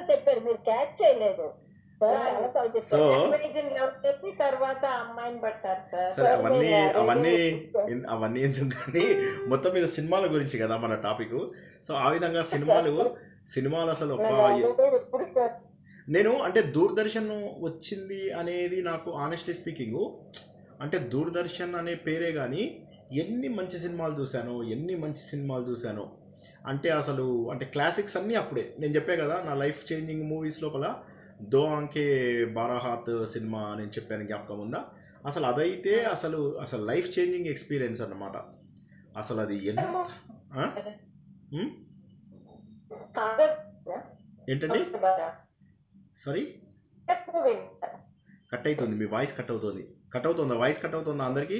చెప్పారు, మీరు క్యాచ్ చేయలేదు సార్. చాలా సార్లు సో చెప్పారు. అమెరికన్ లవ్ చేసి తర్వాత అమ్మాయిని పట్టారు సార్. సరే, సార్ అవన్నీ మీరు అవన్నీ అదేదో అవన్నీ ఎందుకు కానీ మొత్తం మీద సినిమాల గురించి కదా మన టాపిక్. సో ఆ విధంగా సినిమాలు అసలు నేను అదేదో ఎప్పుడు సార్. నేను అంటే దూరదర్శన్ వచ్చింది అనేది నాకు ఆనెస్ట్లీ స్పీకింగ్, అంటే దూరదర్శన్ అనే పేరే కానీ ఎన్ని మంచి సినిమాలు చూశాను అంటే అసలు, అంటే క్లాసిక్స్ అన్నీ అప్పుడే. నేను చెప్పే కదా నా లైఫ్ చేంజింగ్ మూవీస్ లోపల దో అంకే బారాహాత్ సినిమా నేను చెప్పాను, జ్ఞాపకం ఉందా? అసలు అదైతే అసలు అసలు లైఫ్ చేంజింగ్ ఎక్స్పీరియన్స్ అన్నమాట. అసలు అది ఎంత ఆ? ఉమ్? ఏంటండి? సారీ, కట్ అవుతుంది మీ వాయిస్, కట్ అవుతుందా వాయిస్, కట్ అవుతుందా అందరికీ?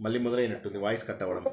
మళ్ళీ మొదలైనట్టుంది వాయిస్ కట్ అవ్వడం.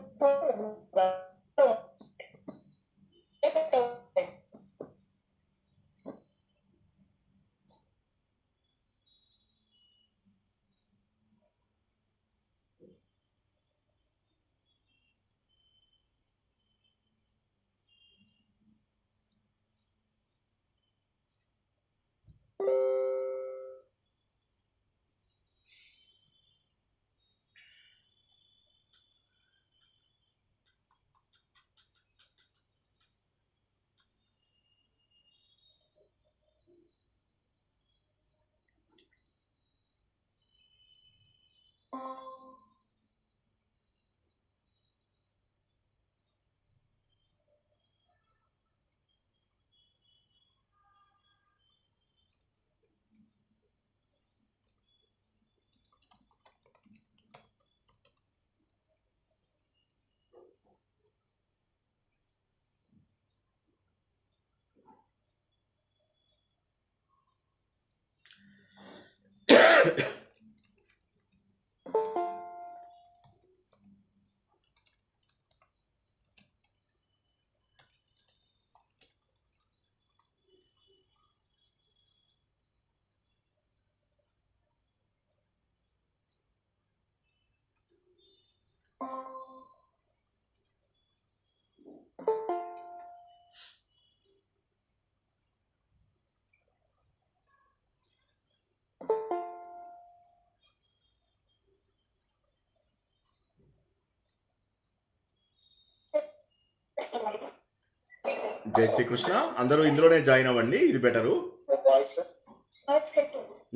జై శ్రీకృష్ణ, అందరూ ఇందులోనే జాయిన్ అవ్వండి, ఇది బెటరు.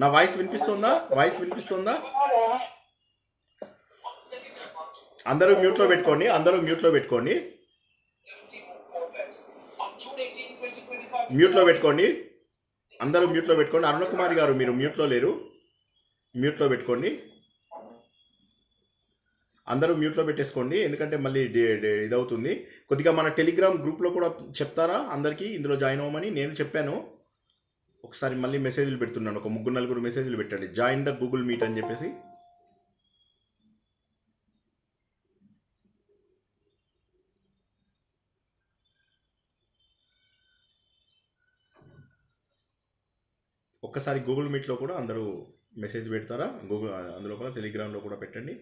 నా వాయిస్ వినిపిస్తుందా? అందరూ మ్యూట్లో పెట్టుకోండి, అందరూ మ్యూట్లో పెట్టుకోండి. అరుణకుమారి గారు మీరు మ్యూట్లో లేరు, మ్యూట్లో పెట్టుకోండి. అందరూ మ్యూట్లో పెట్టేసుకోండి, ఎందుకంటే మళ్ళీ ఇదవుతుంది. కొద్దిగా మన టెలిగ్రామ్ గ్రూప్లో కూడా చెప్తారా అందరికీ ఇందులో జాయిన్ అవ్వమని? నేను చెప్పాను, ఒకసారి మళ్ళీ మెసేజ్లు పెడుతున్నాను, ఒక 3-4 మెసేజ్లు పెట్టండి, జాయిన్ ద గూగుల్ మీట్ అని చెప్పేసి. ఒక్కసారి గూగుల్ మీట్లో కూడా అందరూ మెసేజ్ పెడతారా? అందులో కూడా టెలిగ్రామ్లో కూడా పెట్టండి.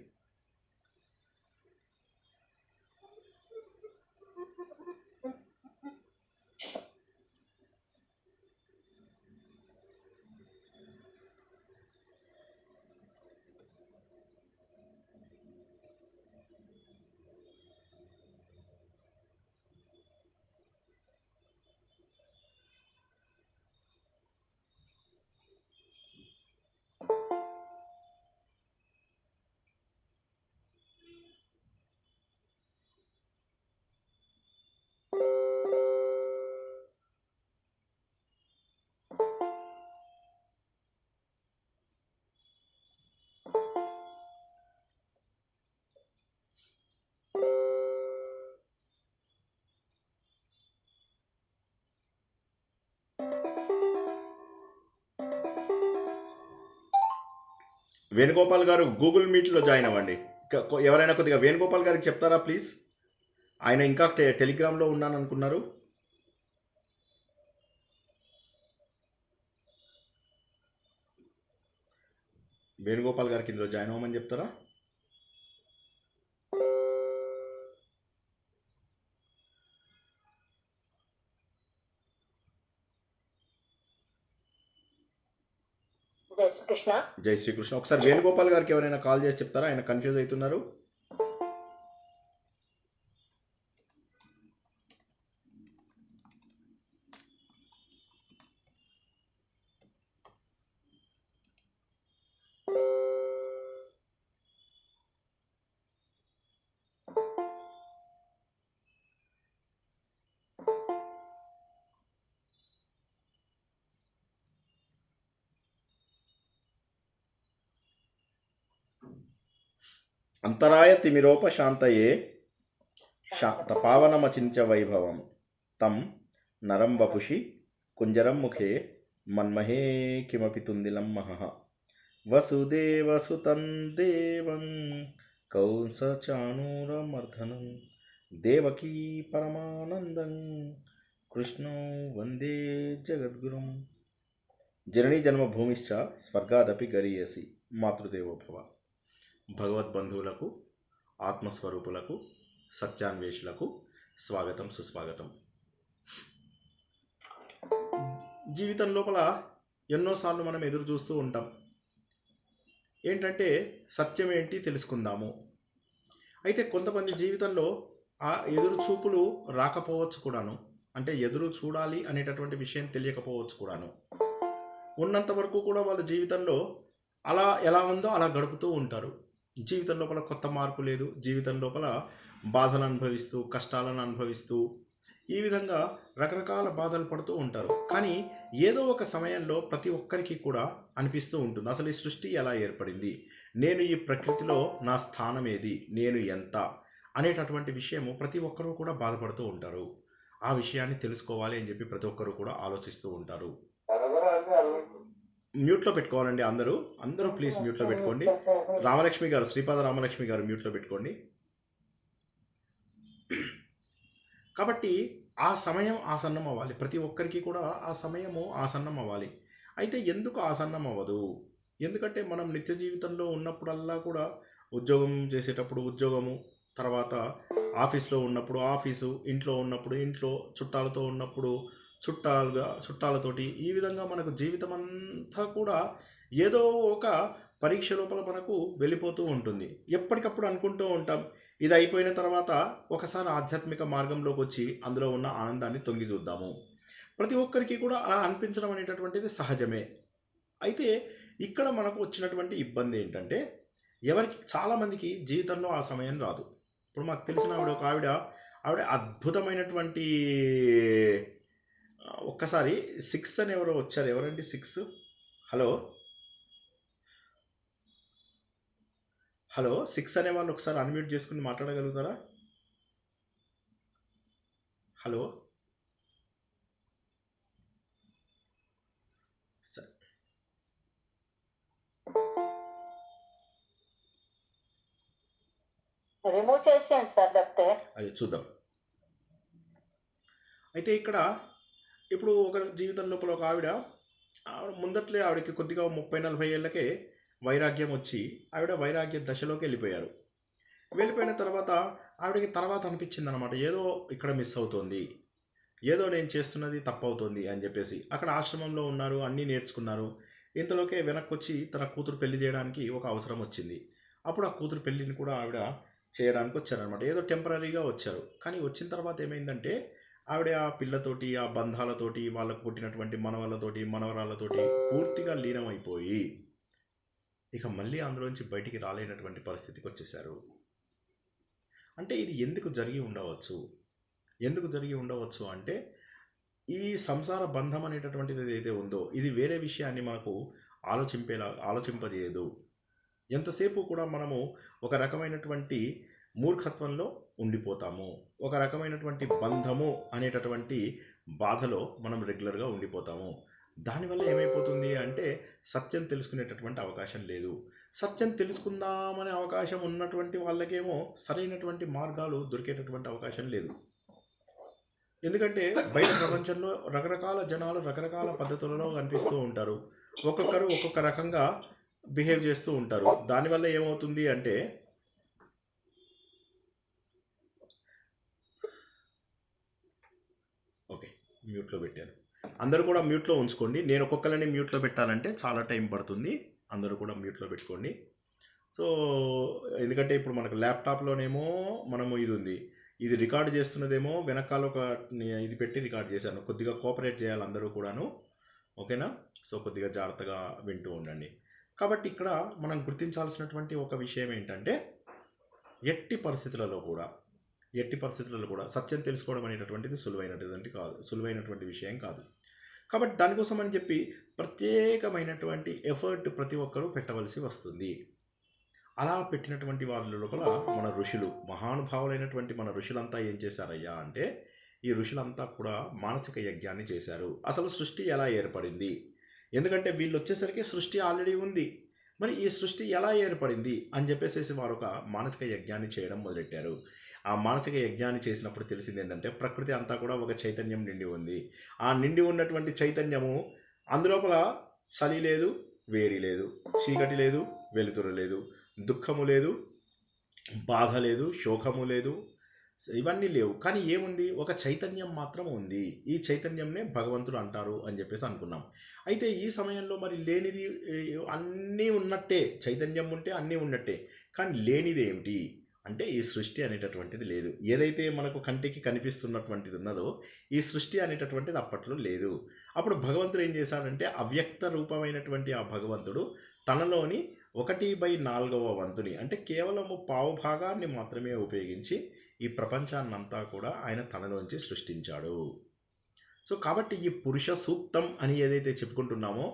వేణుగోపాల్ గారు గూగుల్ మీట్లో జాయిన్ అవ్వండి. ఎవరైనా కొద్దిగా వేణుగోపాల్ గారికి చెప్తారా ప్లీజ్? ఆయన ఇంకా టెలిగ్రామ్లో ఉన్నాను అనుకున్నారు. వేణుగోపాల్ గారికి ఇందులో జాయిన్ అవ్వమని చెప్తారా? జై శ్రీకృష్ణ. జై శ్రీకృష్ణ. ఒకసారి వేణుగోపాల్ గారికి ఎవరైనా కాల్ చేసి చెప్తారా? ఆయన కన్ఫ్యూజ్ అవుతున్నారు. అంతరాయ తిమిరోపశాంతయే పావనమచింత్య వైభవం తం నరం వపుషి కుంజరం ముఖే మన్మహే కిమపి తుందిలం మహః వసుదేవసుతం దేవం కౌసచానూరమర్ధనం దేవకీ పరమానందం కృష్ణో వందే జగద్గురుం. జననీ జన్మభూమిశ్చ స్వర్గాదపి గరీయసి మాతృదేవో భవ. భగవద్బంధువులకు, ఆత్మస్వరూపులకు, సత్యాన్వేషులకు స్వాగతం, సుస్వాగతం. జీవితం లోపల ఎన్నోసార్లు మనం ఎదురు చూస్తూ ఉంటాం. ఏంటంటే సత్యం ఏంటి తెలుసుకుందాము. అయితే కొంతమంది జీవితంలో ఆ ఎదురు చూపులు రాకపోవచ్చు కూడాను. అంటే ఎదురు చూడాలి అనేటటువంటి విషయం తెలియకపోవచ్చు కూడాను. ఉన్నంత వరకు కూడా వాళ్ళ జీవితంలో అలా ఎలా ఉందో అలా గడుపుతూ ఉంటారు. జీవితం లోపల కొత్త మార్పు లేదు. జీవితం లోపల బాధలు అనుభవిస్తూ, కష్టాలను అనుభవిస్తూ, ఈ విధంగా రకరకాల బాధలు పడుతూ ఉంటారు. కానీ ఏదో ఒక సమయంలో ప్రతి ఒక్కరికి కూడా అనిపిస్తూ ఉంటుంది, అసలు ఈ సృష్టి ఎలా ఏర్పడింది, నేను ఈ ప్రకృతిలో నా స్థానం ఏది, నేను ఎంత అనేటటువంటి విషయము ప్రతి ఒక్కరూ కూడా బాధపడుతూ ఉంటారు. ఆ విషయాన్ని తెలుసుకోవాలి అని చెప్పి ప్రతి ఒక్కరూ కూడా ఆలోచిస్తూ ఉంటారు. మ్యూట్లో పెట్టుకోవాలండి. అందరూ ప్లీజ్ మ్యూట్లో పెట్టుకోండి. రామలక్ష్మి గారు, శ్రీపాద రామలక్ష్మి గారు మ్యూట్లో పెట్టుకోండి. కాబట్టి ఆ సమయం ఆసన్నం అవ్వాలి. ప్రతి ఒక్కరికి కూడా ఆ సమయము ఆసన్నం అవ్వాలి. అయితే ఎందుకు ఆసన్నం అవ్వదు? ఎందుకంటే మనం నిత్య జీవితంలో ఉన్నప్పుడల్లా కూడా ఉద్యోగం చేసేటప్పుడు ఉద్యోగము, తర్వాత ఆఫీస్లో ఉన్నప్పుడు ఆఫీసు, ఇంట్లో ఉన్నప్పుడు ఇంట్లో, చుట్టాలతో ఉన్నప్పుడు చుట్టాలతోటి, ఈ విధంగా మనకు జీవితం అంతా కూడా ఏదో ఒక పరీక్ష లోపల మనకు వెళ్ళిపోతూ ఉంటుంది. ఎప్పటికప్పుడు అనుకుంటూ ఉంటాం, ఇది అయిపోయిన తర్వాత ఒకసారి ఆధ్యాత్మిక మార్గంలోకి వచ్చి అందులో ఉన్న ఆనందాన్ని తొంగి చూద్దాము. ప్రతి ఒక్కరికి కూడా అలా అనిపించడం అనేటటువంటిది సహజమే. అయితే ఇక్కడ మనకు వచ్చినటువంటి ఇబ్బంది ఏంటంటే, చాలామందికి జీవితంలో ఆ సమయం రాదు. ఇప్పుడు మాకు తెలిసిన ఒక ఆవిడ అద్భుతమైనటువంటి, ఒక్కసారి 6 అని ఎవరో వచ్చారు. ఎవరండి 6? హలో 6 అనే వాళ్ళు ఒకసారి అన్మ్యూట్ చేసుకుని మాట్లాడగలుగుతారా? హలో, సరే, రిమూవ్ చేసేయండి సార్, లేకపోతే అది చూద్దాం. అయితే ఇక్కడ ఇప్పుడు ఒక జీవితం లోపల ఒక ఆవిడ ముందట్లే ఆవిడకి కొద్దిగా 30-40 ఏళ్ళకే వైరాగ్యం వచ్చి ఆవిడ వైరాగ్య దశలోకి వెళ్ళిపోయారు. వెళ్ళిపోయిన తర్వాత ఆవిడకి తర్వాత అనిపించింది అనమాట, ఏదో ఇక్కడ మిస్ అవుతుంది, ఏదో నేను చేస్తున్నది తప్పవుతుంది అని చెప్పేసి. అక్కడ ఆశ్రమంలో ఉన్నారు, అన్నీ నేర్చుకున్నారు. ఇంతలోకే వెనక్కి వచ్చి తన కూతురు పెళ్లి చేయడానికి ఒక అవసరం వచ్చింది. అప్పుడు ఆ కూతురు పెళ్లిని కూడా ఆవిడ చేయడానికి వచ్చారనమాట. ఏదో టెంపరీగా వచ్చారు. కానీ వచ్చిన తర్వాత ఏమైందంటే, ఆవిడ ఆ పిల్లతోటి, ఆ బంధాలతోటి, వాళ్ళకు పుట్టినటువంటి మనవళ్ళతోటి, మనవరాళ్ళతోటి పూర్తిగా లీనమైపోయి ఇక మళ్ళీ అందులోంచి బయటికి రాలేనటువంటి పరిస్థితికి వచ్చేసారు. అంటే ఇది ఎందుకు జరిగి ఉండవచ్చు అంటే, ఈ సంసార బంధం అనేటటువంటిది ఏదైతే ఉందో ఇది వేరే విషయాన్ని మనకు ఆలోచింపజేయదు. ఎంతసేపు కూడా మనము ఒక రకమైనటువంటి మూర్ఖత్వంలో ఉండిపోతాము. ఒక రకమైనటువంటి బంధము అనేటటువంటి బాధలో మనం రెగ్యులర్గా ఉండిపోతాము. దానివల్ల ఏమైపోతుంది అంటే, సత్యం తెలుసుకునేటటువంటి అవకాశం లేదు. సత్యం తెలుసుకుందామనే అవకాశం ఉన్నటువంటి వాళ్ళకేమో సరైనటువంటి మార్గాలు దొరికేటటువంటి అవకాశం లేదు. ఎందుకంటే బయట ప్రపంచంలో రకరకాల జనాలు రకరకాల పద్ధతులలో కనిపిస్తూ ఉంటారు. ఒక్కొక్కరు ఒక్కొక్క రకంగా బిహేవ్ చేస్తూ ఉంటారు. దానివల్ల ఏమవుతుంది అంటే, ఓకే మ్యూట్లో పెట్టాను. అందరూ కూడా మ్యూట్లో ఉంచుకోండి. నేను ఒక్కొక్కరిని మ్యూట్లో పెట్టాలంటే చాలా టైం పడుతుంది. అందరూ కూడా మ్యూట్లో పెట్టుకోండి. సో ఎందుకంటే ఇప్పుడు మనకు ల్యాప్టాప్లోనేమో మనము ఇది ఉంది, ఇది రికార్డ్ చేస్తున్నదేమో వెనకాల ఒక ఇది పెట్టి రికార్డ్ చేశాను. కొద్దిగా కోఆపరేట్ చేయాలి అందరూ కూడాను, ఓకేనా? సో కొద్దిగా జాగ్రత్తగా వింటూ ఉండండి. కాబట్టి ఇక్కడ మనం గుర్తించాల్సినటువంటి ఒక విషయం ఏంటంటే ఎట్టి పరిస్థితులలో కూడా సత్యం తెలుసుకోవడం అనేటటువంటిది సులువైనటువంటి విషయం కాదు. కాబట్టి దానికోసం అని చెప్పి ప్రత్యేకమైనటువంటి ఎఫర్ట్ ప్రతి ఒక్కరూ పెట్టవలసి వస్తుంది. అలా పెట్టినటువంటి వాళ్ళ లోపల మన ఋషులు, మహానుభావులైనటువంటి మన ఋషులంతా ఏం చేశారయ్యా అంటే, ఈ ఋషులంతా కూడా మానసిక యజ్ఞాన్ని చేశారు. అసలు సృష్టి ఎలా ఏర్పడింది, ఎందుకంటే వీళ్ళు వచ్చేసరికి సృష్టి ఆల్రెడీ ఉంది, మరి ఈ సృష్టి ఎలా ఏర్పడింది అని చెప్పేసి వారు ఒక మానసిక యజ్ఞాన్ని చేయడం మొదలెట్టారు. ఆ మానసిక యజ్ఞాన్ని చేసినప్పుడు తెలిసింది ఏంటంటే ప్రకృతి అంతా కూడా ఒక చైతన్యం నిండి ఉంది. ఆ నిండి ఉన్నటువంటి చైతన్యము అందులోపల చలి లేదు, వేడి లేదు, చీకటి లేదు, వెలుతురు లేదు, దుఃఖము లేదు, బాధ లేదు, శోకము లేదు, ఇవన్నీ లేవు. కానీ ఏముంది, ఒక చైతన్యం మాత్రం ఉంది. ఈ చైతన్యంనే భగవంతుడు అంటారు అని చెప్పేసి అనుకున్నాం. అయితే ఈ సమయంలో మరి లేనిది అన్నీ ఉన్నట్టే, చైతన్యం ఉంటే అన్నీ ఉన్నట్టే, కానీ లేనిది ఏమిటి అంటే ఈ సృష్టి అనేటటువంటిది లేదు. ఏదైతే మనకు కంటికి కనిపిస్తున్నటువంటిది ఉన్నదో ఈ సృష్టి అనేటటువంటిది అప్పట్లో లేదు. అప్పుడు భగవంతుడు ఏం చేశాడంటే అవ్యక్త రూపమైనటువంటి ఆ భగవంతుడు తనలోని 1/4 అంటే కేవలము పావు భాగాన్ని మాత్రమే ఉపయోగించి ఈ ప్రపంచాన్నంతా కూడా ఆయన తనలోంచి సృష్టించాడు. సో కాబట్టి ఈ పురుష సూక్తం అని ఏదైతే చెప్పుకుంటున్నామో,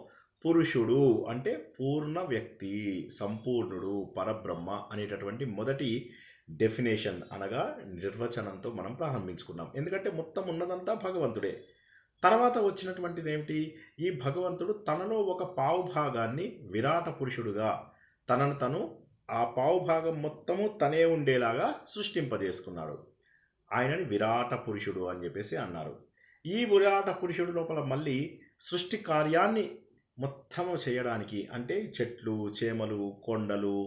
పురుషుడు అంటే పూర్ణ వ్యక్తి, సంపూర్ణుడు, పరబ్రహ్మ అనేటటువంటి మొదటి డెఫినేషన్ అనగా నిర్వచనంతో మనం ప్రారంభించుకున్నాం. ఎందుకంటే మొత్తం ఉన్నదంతా భగవంతుడే. తర్వాత వచ్చినటువంటిది ఏమిటి, ఈ భగవంతుడు తనలో ఒక పావు భాగాన్ని విరాట పురుషుడుగా తనను తను ఆ పావు భాగం మొత్తము తనే ఉండేలాగా సృష్టింపజేసుకున్నాడు. ఆయనని విరాట పురుషుడు అని చెప్పేసి అన్నారు. ఈ విరాట పురుషుడు లోపల మళ్ళీ సృష్టి కార్యాన్ని మొత్తము చేయడానికి, అంటే చెట్లు, చేమలు, కొండలు,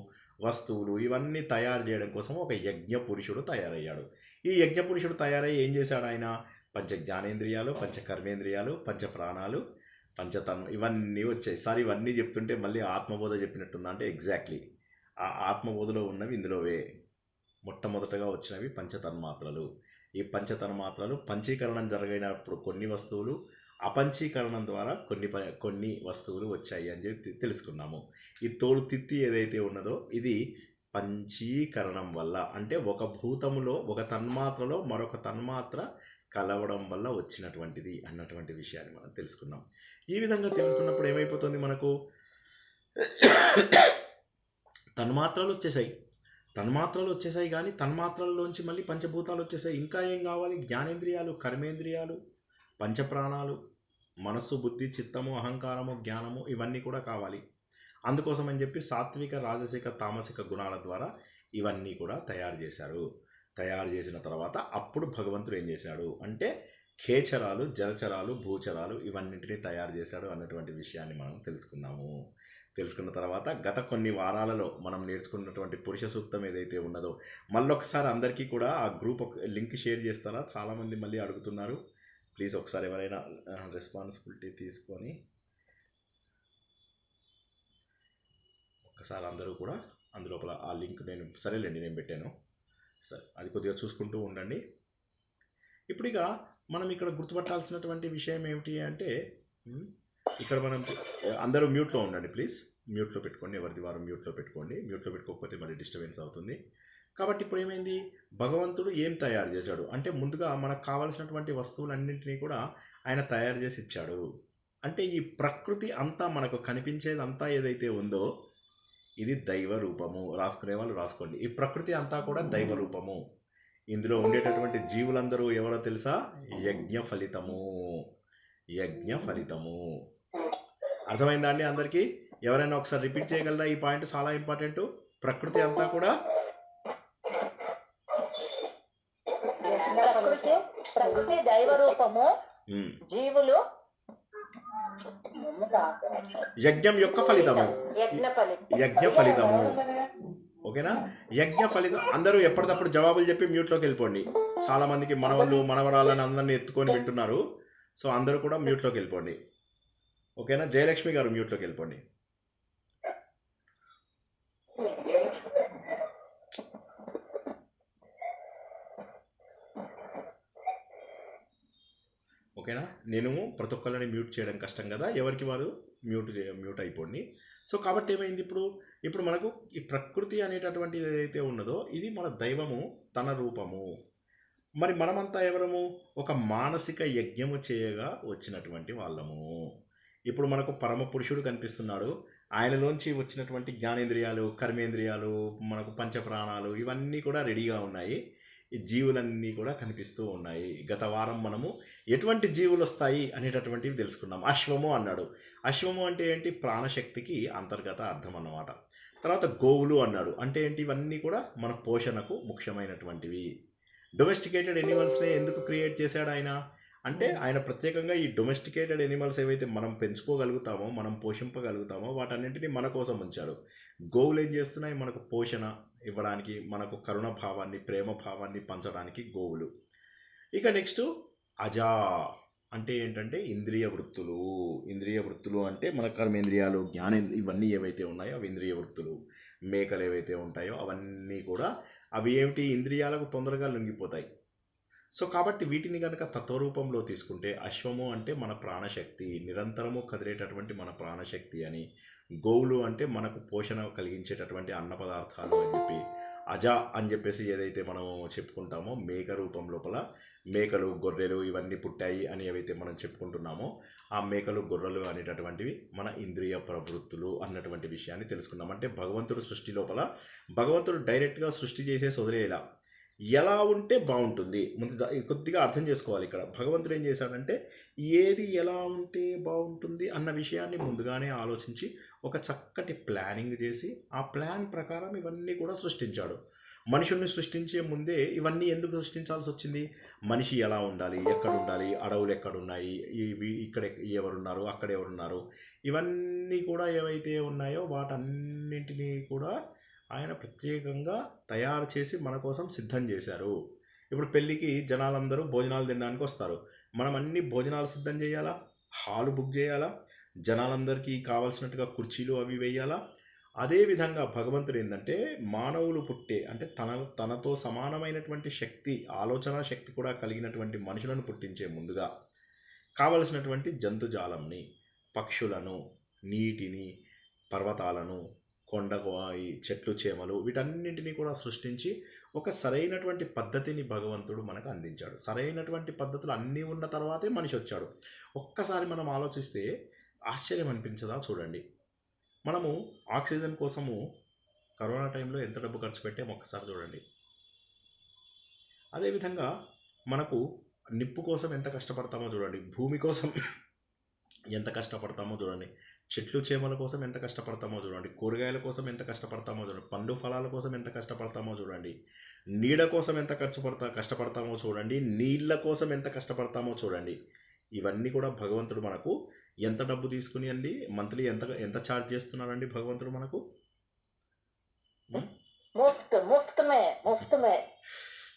వస్తువులు ఇవన్నీ తయారు చేయడం కోసం ఒక యజ్ఞ పురుషుడు తయారయ్యాడు. ఈ యజ్ఞ పురుషుడు తయారై ఏం చేశాడు ఆయన, పంచ జ్ఞానేంద్రియాలు, పంచ కర్మేంద్రియాలు, పంచ ప్రాణాలు, పంచతన్మ ఇవన్నీ వచ్చాయి. సార్ ఇవన్నీ చెప్తుంటే మళ్ళీ ఆత్మబోధ చెప్పినట్టుందా అంటే ఎగ్జాక్ట్లీ ఆ ఆత్మబోధలో ఉన్నవి ఇందులోవే. మొట్టమొదటగా వచ్చినవి పంచతన్మాత్రలు. ఈ పంచతన్మాత్రలు పంచీకరణం జరిగినప్పుడు కొన్ని వస్తువులు, అపంచీకరణం ద్వారా కొన్ని వస్తువులు వచ్చాయి అని చెప్పి తెలుసుకున్నాము. ఈ తోలు తిత్తి ఏదైతే ఉన్నదో ఇది పంచీకరణం వల్ల, అంటే ఒక భూతములో ఒక తన్మాత్రలో మరొక తన్మాత్ర కలవడం వల్ల వచ్చినటువంటిది అన్నటువంటి విషయాన్ని మనం తెలుసుకున్నాం. ఈ విధంగా తెలుసుకున్నప్పుడు ఏమైపోతుంది, మనకు తన్మాత్రలు వచ్చేసాయి కానీ తన్మాత్రల్లోంచి మళ్ళీ పంచభూతాలు వచ్చేసాయి. ఇంకా ఏం కావాలి, జ్ఞానేంద్రియాలు, కర్మేంద్రియాలు, పంచప్రాణాలు, మనస్సు, బుద్ధి, చిత్తము, అహంకారము, జ్ఞానము ఇవన్నీ కూడా కావాలి. అందుకోసం అని చెప్పి సాత్విక, రాజసిక, తామసిక గుణాల ద్వారా ఇవన్నీ కూడా తయారు చేశారు. తయారు చేసిన తర్వాత అప్పుడు భగవంతుడు ఏం చేశాడు అంటే ఖేచరాలు, జలచరాలు, భూచరాలు ఇవన్నింటినీ తయారు చేశాడు అన్నటువంటి విషయాన్ని మనం తెలుసుకున్నాము. తెలుసుకున్న తర్వాత గత కొన్ని వారాలలో మనం నేర్చుకున్నటువంటి పురుష సూక్తం ఏదైతే ఉన్నదో మళ్ళొకసారి అందరికీ కూడా ఆ గ్రూప్ లింక్ షేర్ చేస్తారా, చాలామంది మళ్ళీ అడుగుతున్నారు. ప్లీజ్ ఒకసారి ఎవరైనా రెస్పాన్సిబిలిటీ తీసుకొని ఒక్కసారి అందరూ కూడా అందులోపల ఆ లింక్ నేను పెట్టాను, సరే అది కొద్దిగా చూసుకుంటూ ఉండండి. ఇప్పుడు ఇక మనం ఇక్కడ గుర్తుపట్టాల్సినటువంటి విషయం ఏమిటి అంటే, ఇక్కడ మనం అందరూ మ్యూట్లో ఉండండి ప్లీజ్, మ్యూట్లో పెట్టుకోండి, ఎవరిది వారు మ్యూట్లో పెట్టుకోండి. మ్యూట్లో పెట్టుకోకపోతే మరి డిస్టర్బెన్స్ అవుతుంది. కాబట్టి ఇప్పుడు ఏమైంది, భగవంతుడు ఏం తయారు చేశాడు అంటే ముందుగా మనకు కావాల్సినటువంటి వస్తువులన్నింటినీ కూడా ఆయన తయారు చేసి ఇచ్చాడు. అంటే ఈ ప్రకృతి అంతా మనకు కనిపించేదంతా ఏదైతే ఉందో ఇది దైవ రూపము. రాసుకునే వాళ్ళు రాసుకోండి. ఈ ప్రకృతి అంతా కూడా దైవ రూపము. ఇందులో ఉండేటటువంటి జీవులందరూ ఎవరో తెలుసా, యజ్ఞ ఫలితము. అర్థమైందా అండి అందరికీ? ఎవరైనా ఒకసారి రిపీట్ చేయగలరా ఈ పాయింట్, చాలా ఇంపార్టెంట్. ప్రకృతి అంతా కూడా ప్రకృతి దైవ రూపము, జీవులు యజ్ఞం యొక్క ఫలితము. ఓకేనా, యజ్ఞ ఫలితం. అందరూ ఎప్పటికప్పుడు జవాబులు చెప్పి మ్యూట్లోకి వెళ్ళిపోండి. చాలా మందికి మనవళ్ళు మనవరాలని అందరినీ ఎత్తుకొని వింటున్నారు. సో అందరూ కూడా మ్యూట్లోకి వెళ్ళిపోండి. ఓకేనా? జయలక్ష్మి గారు మ్యూట్లోకి వెళ్ళిపోండి. ఓకేనా? నేను ప్రతి ఒక్కళ్ళని మ్యూట్ చేయడం కష్టం కదా, ఎవరికి వారు మ్యూట్ అయిపోండి. సో కాబట్టి ఏమైంది, ఇప్పుడు మనకు ఈ ప్రకృతి అనేటటువంటిది ఏదైతే ఉన్నదో ఇది మన దైవము, తన రూపము. మరి మనమంతా ఎవరము? ఒక మానసిక యజ్ఞము చేయగా వచ్చినటువంటి వాళ్ళము. ఇప్పుడు మనకు పరమ పురుషుడు కనిపిస్తున్నాడు. ఆయనలోంచి వచ్చినటువంటి జ్ఞానేంద్రియాలు, కర్మేంద్రియాలు, మనకు పంచప్రాణాలు ఇవన్నీ కూడా రెడీగా ఉన్నాయి. ఈ జీవులన్నీ కూడా కనిపిస్తూ ఉన్నాయి. గత వారం మనము ఎటువంటి జీవులు వస్తాయి అనేటటువంటివి తెలుసుకున్నాం. అశ్వము అన్నాడు. అశ్వము అంటే ఏంటి? ప్రాణశక్తికి అంతర్గత అర్థం అన్నమాట. తర్వాత గోవులు అన్నాడు. అంటే ఏంటి? ఇవన్నీ కూడా మన పోషణకు ముఖ్యమైనటువంటివి. డొమెస్టికేటెడ్ ఎనిమల్స్ని ఎందుకు క్రియేట్ చేశాడు ఆయన? అంటే ఆయన ప్రత్యేకంగా ఈ డొమెస్టికేటెడ్ ఎనిమల్స్ ఏవైతే మనం పెంచుకోగలుగుతామో, మనం పోషింపగలుగుతామో వాటన్నింటినీ మన కోసం ఉంచాడు. గోవులు ఏం చేస్తున్నాయి? మనకు పోషణ ఇవ్వడానికి, మనకు కరుణ భావాన్ని, ప్రేమ భావాన్ని పంచడానికి గోవులు. ఇక నెక్స్ట్ అజా అంటే ఏంటంటే ఇంద్రియ వృత్తులు. ఇంద్రియ వృత్తులు అంటే మన కర్మేంద్రియాలు, ఇవన్నీ ఏవైతే ఉన్నాయో అవి ఇంద్రియ వృత్తులు. మేకలు ఏవైతే ఉంటాయో అవన్నీ కూడా అవి ఏమిటి? ఇంద్రియాలకు తొందరగా లొంగిపోతాయి. సో కాబట్టి వీటిని కనుక తత్వరూపంలో తీసుకుంటే అశ్వము అంటే మన ప్రాణశక్తి, నిరంతరము కదిలేటటువంటి మన ప్రాణశక్తి అని. గోవులు అంటే మనకు పోషణ కలిగించేటటువంటి అన్న పదార్థాలు అని చెప్పి. అజ అని చెప్పేసి ఏదైతే మనం చెప్పుకుంటామో మేక రూపం లోపల మేకలు, గొర్రెలు ఇవన్నీ పుట్టాయి అని ఏవైతే మనం చెప్పుకుంటున్నామో ఆ మేకలు, గొర్రెలు అనేటటువంటివి మన ఇంద్రియ ప్రవృత్తులు అన్నటువంటి విషయాన్ని తెలుసుకున్నాం. అంటే భగవంతుడు సృష్టి లోపల భగవంతుడు డైరెక్ట్గా సృష్టి చేసేసి వదిలేలా ఎలా ఉంటే బాగుంటుంది ముందు కొద్దిగా అర్థం చేసుకోవాలి. ఇక్కడ భగవంతుడు ఏం చేశాడంటే ఏది ఎలా ఉంటే బాగుంటుంది అన్న విషయాన్ని ముందుగానే ఆలోచించి ఒక చక్కటి ప్లానింగ్ చేసి ఆ ప్లాన్ ప్రకారం ఇవన్నీ కూడా సృష్టించాడు. మనుషుల్ని సృష్టించే ముందే ఇవన్నీ ఎందుకు సృష్టించాల్సి వచ్చింది? మనిషి ఎలా ఉండాలి, ఎక్కడ ఉండాలి, అడవులు ఎక్కడున్నాయి, ఇక్కడ ఎవరున్నారు, అక్కడ ఎవరున్నారు, ఇవన్నీ కూడా ఏవైతే ఉన్నాయో వాటన్నింటినీ కూడా ఆయన ప్రత్యేకంగా తయారు చేసి మన కోసం సిద్ధం చేశారు. ఇప్పుడు పెళ్ళికి జనాలందరూ భోజనాలు తినడానికి వస్తారు. మనం అన్ని భోజనాలు సిద్ధం చేయాలా, హాలు బుక్ చేయాలా, జనాలందరికీ కావాల్సినట్టుగా కుర్చీలు అవి వేయాలా. అదేవిధంగా భగవంతుడు ఏంటంటే మానవులు పుట్టే అంటే తనతో సమానమైనటువంటి శక్తి, ఆలోచన శక్తి కూడా కలిగినటువంటి మనుషులను పుట్టించే ముందుగా కావలసినటువంటి జంతుజాలంని, పక్షులను, నీటిని, పర్వతాలను, కొండ, చెట్లు, చేమలు వీటన్నింటినీ కూడా సృష్టించి ఒక సరైనటువంటి పద్ధతిని భగవంతుడు మనకు అందించాడు. సరైనటువంటి పద్ధతులు అన్నీ ఉన్న తర్వాతే మనిషి వచ్చాడు. ఒక్కసారి మనం ఆలోచిస్తే ఆశ్చర్యం అనిపించదా? చూడండి, మనము ఆక్సిజన్ కోసము కరోనా టైంలో ఎంత డబ్బు ఖర్చు పెట్టాము ఒక్కసారి చూడండి. అదేవిధంగా మనకు నిప్పు కోసం ఎంత కష్టపడతామో చూడండి, భూమి కోసం ఎంత కష్టపడతామో చూడండి, చెట్లు చేమల కోసం ఎంత కష్టపడతామో చూడండి, కూరగాయల కోసం ఎంత కష్టపడతామో చూడండి, పండు ఫలాల కోసం ఎంత కష్టపడతామో చూడండి, నీడ కోసం ఎంత కష్టపడతామో చూడండి, నీళ్ళ కోసం ఎంత కష్టపడతామో చూడండి. ఇవన్నీ కూడా భగవంతుడు మనకు ఎంత డబ్బు తీసుకుని అండి మంత్లీ ఎంత ఎంత ఛార్జ్ చేస్తున్నాడండి భగవంతుడు మనకు?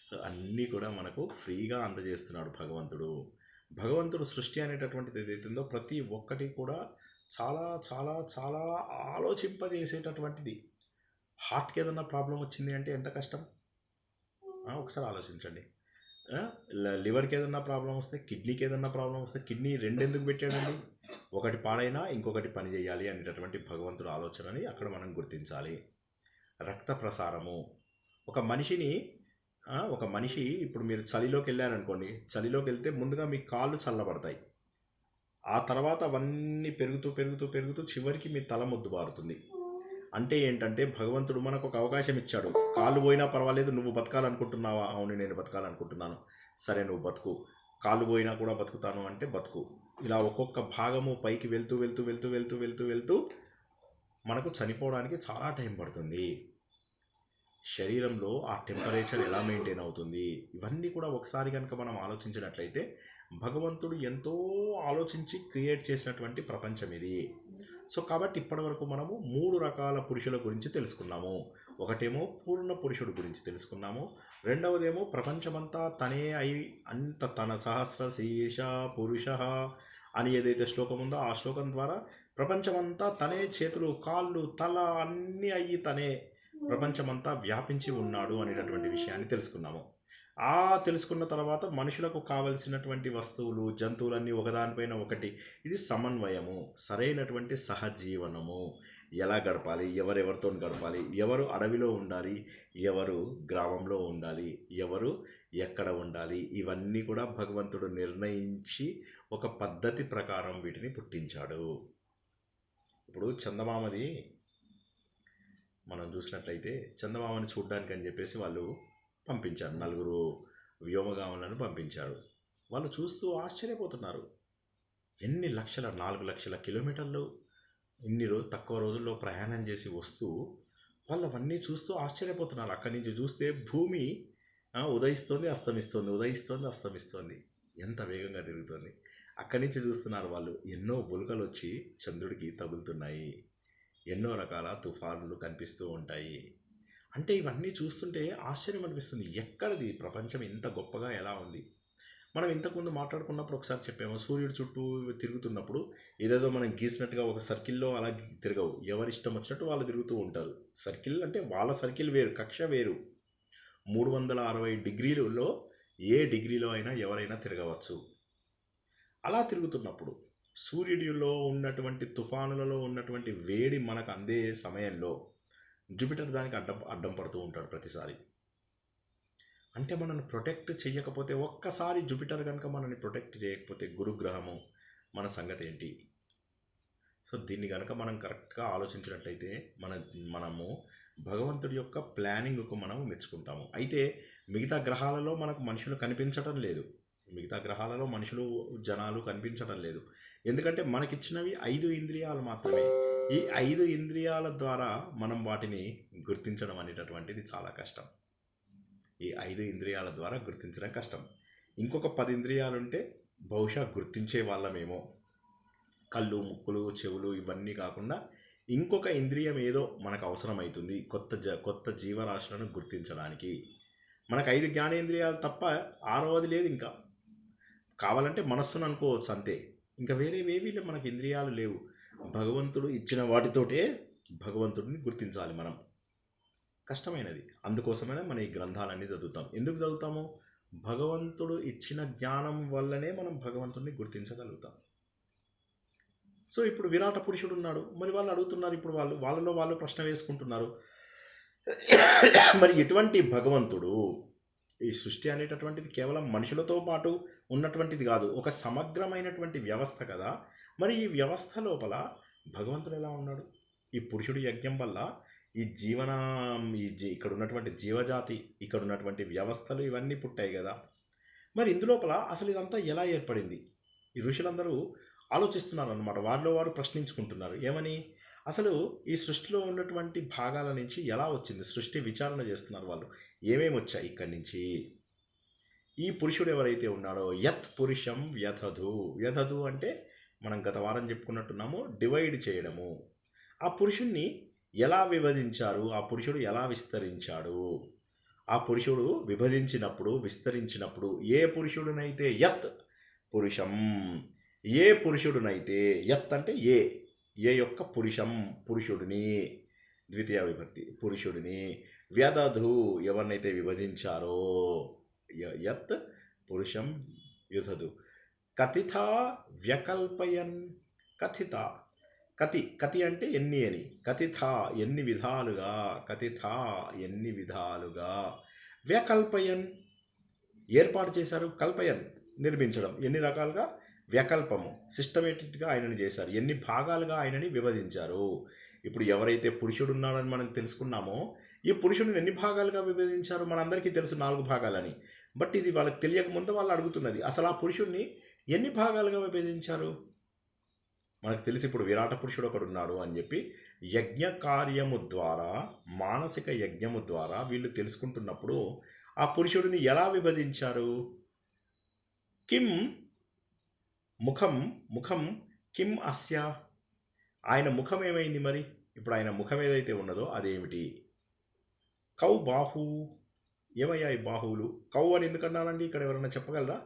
సో అన్నీ కూడా మనకు ఫ్రీగా అందజేస్తున్నాడు భగవంతుడు. భగవంతుడు సృష్టి అనేటటువంటిది ఏదైతుందో ప్రతి ఒక్కటి కూడా చాలా చాలా చాలా ఆలోచింపజేసేటటువంటిది. హార్ట్కి ఏదన్నా ప్రాబ్లం వచ్చింది అంటే ఎంత కష్టం ఒకసారి ఆలోచించండి. లివర్కి ఏదన్నా ప్రాబ్లం వస్తే, కిడ్నీకి ఏదన్నా ప్రాబ్లం వస్తే కిడ్నీ రెండెందుకు పెట్టాడండి? ఒకటి పాడైనా ఇంకొకటి పని చేయాలి అనేటటువంటి భగవంతుడు ఆలోచనని అక్కడ మనం గుర్తించాలి. రక్త ప్రసారము, ఒక మనిషి ఇప్పుడు మీరు చలిలోకి వెళ్ళారనుకోండి, చలిలోకి వెళ్తే ముందుగా మీ కాళ్ళు చల్లబడతాయి. ఆ తర్వాత అవన్నీ పెరుగుతూ పెరుగుతూ పెరుగుతూ చివరికి మీ తల మొద్దుబారుతుంది. అంటే ఏంటంటే భగవంతుడు మనకు ఒక అవకాశం ఇచ్చాడు. కాళ్ళు పోయినా పర్వాలేదు, నువ్వు బతకాలనుకుంటున్నావా? అవును, నేను బతకాలనుకుంటున్నాను. సరే, నువ్వు బతుకు. కాళ్ళు పోయినా కూడా బతుకుతాను అంటే బతుకు. ఇలా ఒక్కొక్క భాగము పైకి వెళ్తూ వెళ్తూ వెళ్తూ వెళ్తూ వెళ్తూ వెళ్తూ మనకు చనిపోవడానికి చాలా టైం పడుతుంది. శరీరంలో ఆ టెంపరేచర్ ఎలా మెయింటైన్ అవుతుంది, ఇవన్నీ కూడా ఒకసారి కనుక మనం ఆలోచించినట్లయితే భగవంతుడు ఎంతో ఆలోచించి క్రియేట్ చేసినటువంటి ప్రపంచం ఇది. సో కాబట్టి ఇప్పటివరకు మనము 3 రకాల పురుషుల గురించి తెలుసుకున్నాము. ఒకటేమో పూర్ణ పురుషుడు గురించి తెలుసుకున్నాము. రెండవదేమో ప్రపంచమంతా తనే అయి అంత తన సహస్ర శీర్ష పురుష అని ఏదైతే శ్లోకం ఉందో ఆ శ్లోకం ద్వారా ప్రపంచమంతా తనే చేతులు కాళ్ళు తల అన్నీ అయ్యి తనే ప్రపంచమంతా వ్యాపించి ఉన్నాడు అనేటటువంటి విషయాన్ని తెలుసుకున్నాము. ఆ తెలుసుకున్న తర్వాత మనుషులకు కావలసినటువంటి వస్తువులు జంతువులన్నీ ఒకదానిపైన ఒకటి, ఇది సమన్వయము, సరైనటువంటి సహజీవనము, ఎలా గడపాలి, ఎవరెవరితో గడపాలి, ఎవరు అడవిలో ఉండాలి, ఎవరు గ్రామంలో ఉండాలి, ఎవరు ఎక్కడ ఉండాలి, ఇవన్నీ కూడా భగవంతుడు నిర్ణయించి ఒక పద్ధతి ప్రకారం వీటిని పుట్టించాడు. ఇప్పుడు చందమామది మనం చూసినట్లయితే చందమామని చూడడానికి అని చెప్పేసి వాళ్ళు పంపించారు, 4 వ్యోమగాములను పంపించారు. వాళ్ళు చూస్తూ ఆశ్చర్యపోతున్నారు. ఎన్ని లక్షల 4 లక్షల కిలోమీటర్లు తక్కువ రోజుల్లో ప్రయాణం చేసి వస్తూ వాళ్ళు అవన్నీ చూస్తూ ఆశ్చర్యపోతున్నారు. అక్కడి నుంచి చూస్తే భూమి ఉదయిస్తోంది అస్తమిస్తోంది, ఉదయిస్తోంది అస్తమిస్తోంది, ఎంత వేగంగా తిరుగుతుంది. అక్కడి నుంచి చూస్తున్నారు వాళ్ళు, ఎన్నో బులకలు వచ్చి చంద్రుడికి తగులుతున్నాయి, ఎన్నో రకాల తుఫానులు కనిపిస్తూ ఉంటాయి. అంటే ఇవన్నీ చూస్తుంటే ఆశ్చర్యం అనిపిస్తుంది. ఎక్కడిది ప్రపంచం ఇంత గొప్పగా ఎలా ఉంది? మనం ఇంతకుముందు మాట్లాడుకున్నప్పుడు ఒకసారి చెప్పాము, సూర్యుడు చుట్టూ తిరుగుతున్నప్పుడు ఏదేదో మనం గీసినట్టుగా ఒక సర్కిల్లో అలా తిరగవు, ఎవరిష్టం వచ్చినట్టు వాళ్ళు తిరుగుతూ ఉంటారు. సర్కిల్ అంటే వాళ్ళ సర్కిల్ వేరు, కక్ష వేరు. 360 డిగ్రీలలో ఏ డిగ్రీలో అయినా ఎవరైనా తిరగవచ్చు. అలా తిరుగుతున్నప్పుడు సూర్యుడిలో ఉన్నటువంటి తుఫానులలో ఉన్నటువంటి వేడి మనకు అందే సమయంలో జూపిటర్ దానికి అడ్డం పడుతూ ఉంటాడు ప్రతిసారి. అంటే మనల్ని ప్రొటెక్ట్ చేయకపోతే, ఒక్కసారి జూపిటర్ కనుక మనల్ని ప్రొటెక్ట్ చేయకపోతే గురుగ్రహము మన సంగతి ఏంటి? సో దీన్ని కనుక మనం కరెక్ట్గా ఆలోచించినట్లయితే మనము భగవంతుడి యొక్క ప్లానింగ్కు మనం మెచ్చుకుంటాము. అయితే మిగతా గ్రహాలలో మనకు మనుషులు కనిపించటం లేదు, మిగతా గ్రహాలలో మనుషులు జనాలు కనిపించటం లేదు. ఎందుకంటే మనకిచ్చినవి 5 ఇంద్రియాలు మాత్రమే. ఈ 5 ఇంద్రియాల ద్వారా మనం వాటిని గుర్తించడం అనేటటువంటిది చాలా కష్టం. ఈ 5 ఇంద్రియాల ద్వారా గుర్తించడం కష్టం. ఇంకొక 10 ఇంద్రియాలు ఉంటే బహుశా గుర్తించే వాళ్ళమేమో. కళ్ళు, ముక్కులు, చెవులు ఇవన్నీ కాకుండా ఇంకొక ఇంద్రియం ఏదో మనకు అవసరమవుతుంది కొత్త జీవరాశులను గుర్తించడానికి. మనకు 5 జ్ఞానేంద్రియాలు తప్ప 6వది లేదు. ఇంకా కావాలంటే మనస్సును అనుకోవచ్చు అంతే, ఇంకా వేరేవేవి మనకు ఇంద్రియాలు లేవు. భగవంతుడు ఇచ్చిన వాటితోటే భగవంతుడిని గుర్తించాలి మనం. కష్టమైనది. అందుకోసమే మనం ఈ గ్రంథాలన్నీ చదువుతాం. ఎందుకు చదువుతాము? భగవంతుడు ఇచ్చిన జ్ఞానం వల్లనే మనం భగవంతుడిని గుర్తించగలుగుతాం. సో ఇప్పుడు విరాట పురుషుడు ఉన్నాడు, మరి వాళ్ళు అడుగుతున్నారు, ఇప్పుడు వాళ్ళలో వాళ్ళు ప్రశ్న వేసుకుంటున్నారు, మరి ఎటువంటి భగవంతుడు? ఈ సృష్టి అనేటటువంటిది కేవలం మనుషులతో పాటు ఉన్నటువంటిది కాదు, ఒక సమగ్రమైనటువంటి వ్యవస్థ కదా. మరి ఈ వ్యవస్థ లోపల భగవంతుడు ఎలా ఉన్నాడు? ఈ పురుషుడి యజ్ఞం వల్ల ఈ ఇక్కడ ఉన్నటువంటి జీవజాతి, ఇక్కడ ఉన్నటువంటి వ్యవస్థలు ఇవన్నీ పుట్టాయి కదా. మరి ఇందులోపల అసలు ఇదంతా ఎలా ఏర్పడింది? ఈ ఋషులందరూ ఆలోచిస్తున్నారు అన్నమాట, వారిలో వారు ప్రశ్నించుకుంటున్నారు. ఏమని? అసలు ఈ సృష్టిలో ఉన్నటువంటి భాగాల నుంచి ఎలా వచ్చింది? సృష్టి విచారణ చేస్తున్నారు వాళ్ళు, ఏమేమి వచ్చాయి ఇక్కడి నుంచి. ఈ పురుషుడు ఎవరైతే ఉన్నాడో, యత్ పురుషం వ్యథదు. వ్యథదు అంటే మనం గత వారం చెప్పుకున్నట్టున్నాము, డివైడ్ చేయడము. ఆ పురుషుణ్ణి ఎలా విభజించారు? ఆ పురుషుడు ఎలా విస్తరించాడు? ఆ పురుషుడు విభజించినప్పుడు, విస్తరించినప్పుడు, ఏ పురుషుడునైతే యత్ పురుషం, ఏ పురుషుడునైతే, యత్ అంటే ఏ యొక్క పురుషం, పురుషుడిని, ద్వితీయ విభక్తి, పురుషుడిని, వ్యదధు ఎవరినైతే విభజించారో, యత్ పురుషం యుధదు, కథిత వ్యకల్పయన్, కథిత, కతి అంటే ఎన్ని అని, కథిత ఎన్ని విధాలుగా, కథిత ఎన్ని విధాలుగా, వ్యకల్పయన్ ఏర్పాటు చేశారు, కల్పయన్ నిర్మించడం, ఎన్ని రకాలుగా, వ్యకల్పము సిస్టమేటిక్గా ఆయనని చేశారు, ఎన్ని భాగాలుగా ఆయనని విభజించారు. ఇప్పుడు ఎవరైతే పురుషుడు ఉన్నాడని మనం తెలుసుకున్నామో, ఈ పురుషుడిని ఎన్ని భాగాలుగా విభజించారు మనందరికీ తెలుసు, 4 భాగాలని. బట్ ఇది వాళ్ళకి తెలియకముందు వాళ్ళు అడుగుతున్నది, అసలు ఆ పురుషుడిని ఎన్ని భాగాలుగా విభజించారు? మనకు తెలిసి ఇప్పుడు విరాట పురుషుడు ఒకడు ఉన్నాడు అని చెప్పి యజ్ఞ కార్యము ద్వారా, మానసిక యజ్ఞము ద్వారా వీళ్ళు తెలుసుకుంటున్నప్పుడు ఆ పురుషుడిని ఎలా విభజించారు? కిం ముఖం కిం అస్య, ఆయన ముఖం ఏమైంది మరి? ఇప్పుడు ఆయన ముఖం ఏదైతే ఉన్నదో అదేమిటి? కౌ బాహు, ఏమయ్యాయి బాహువులు? కౌ అని ఎందుకన్నానండి? ఇక్కడ ఎవరన్నా చెప్పగలరా?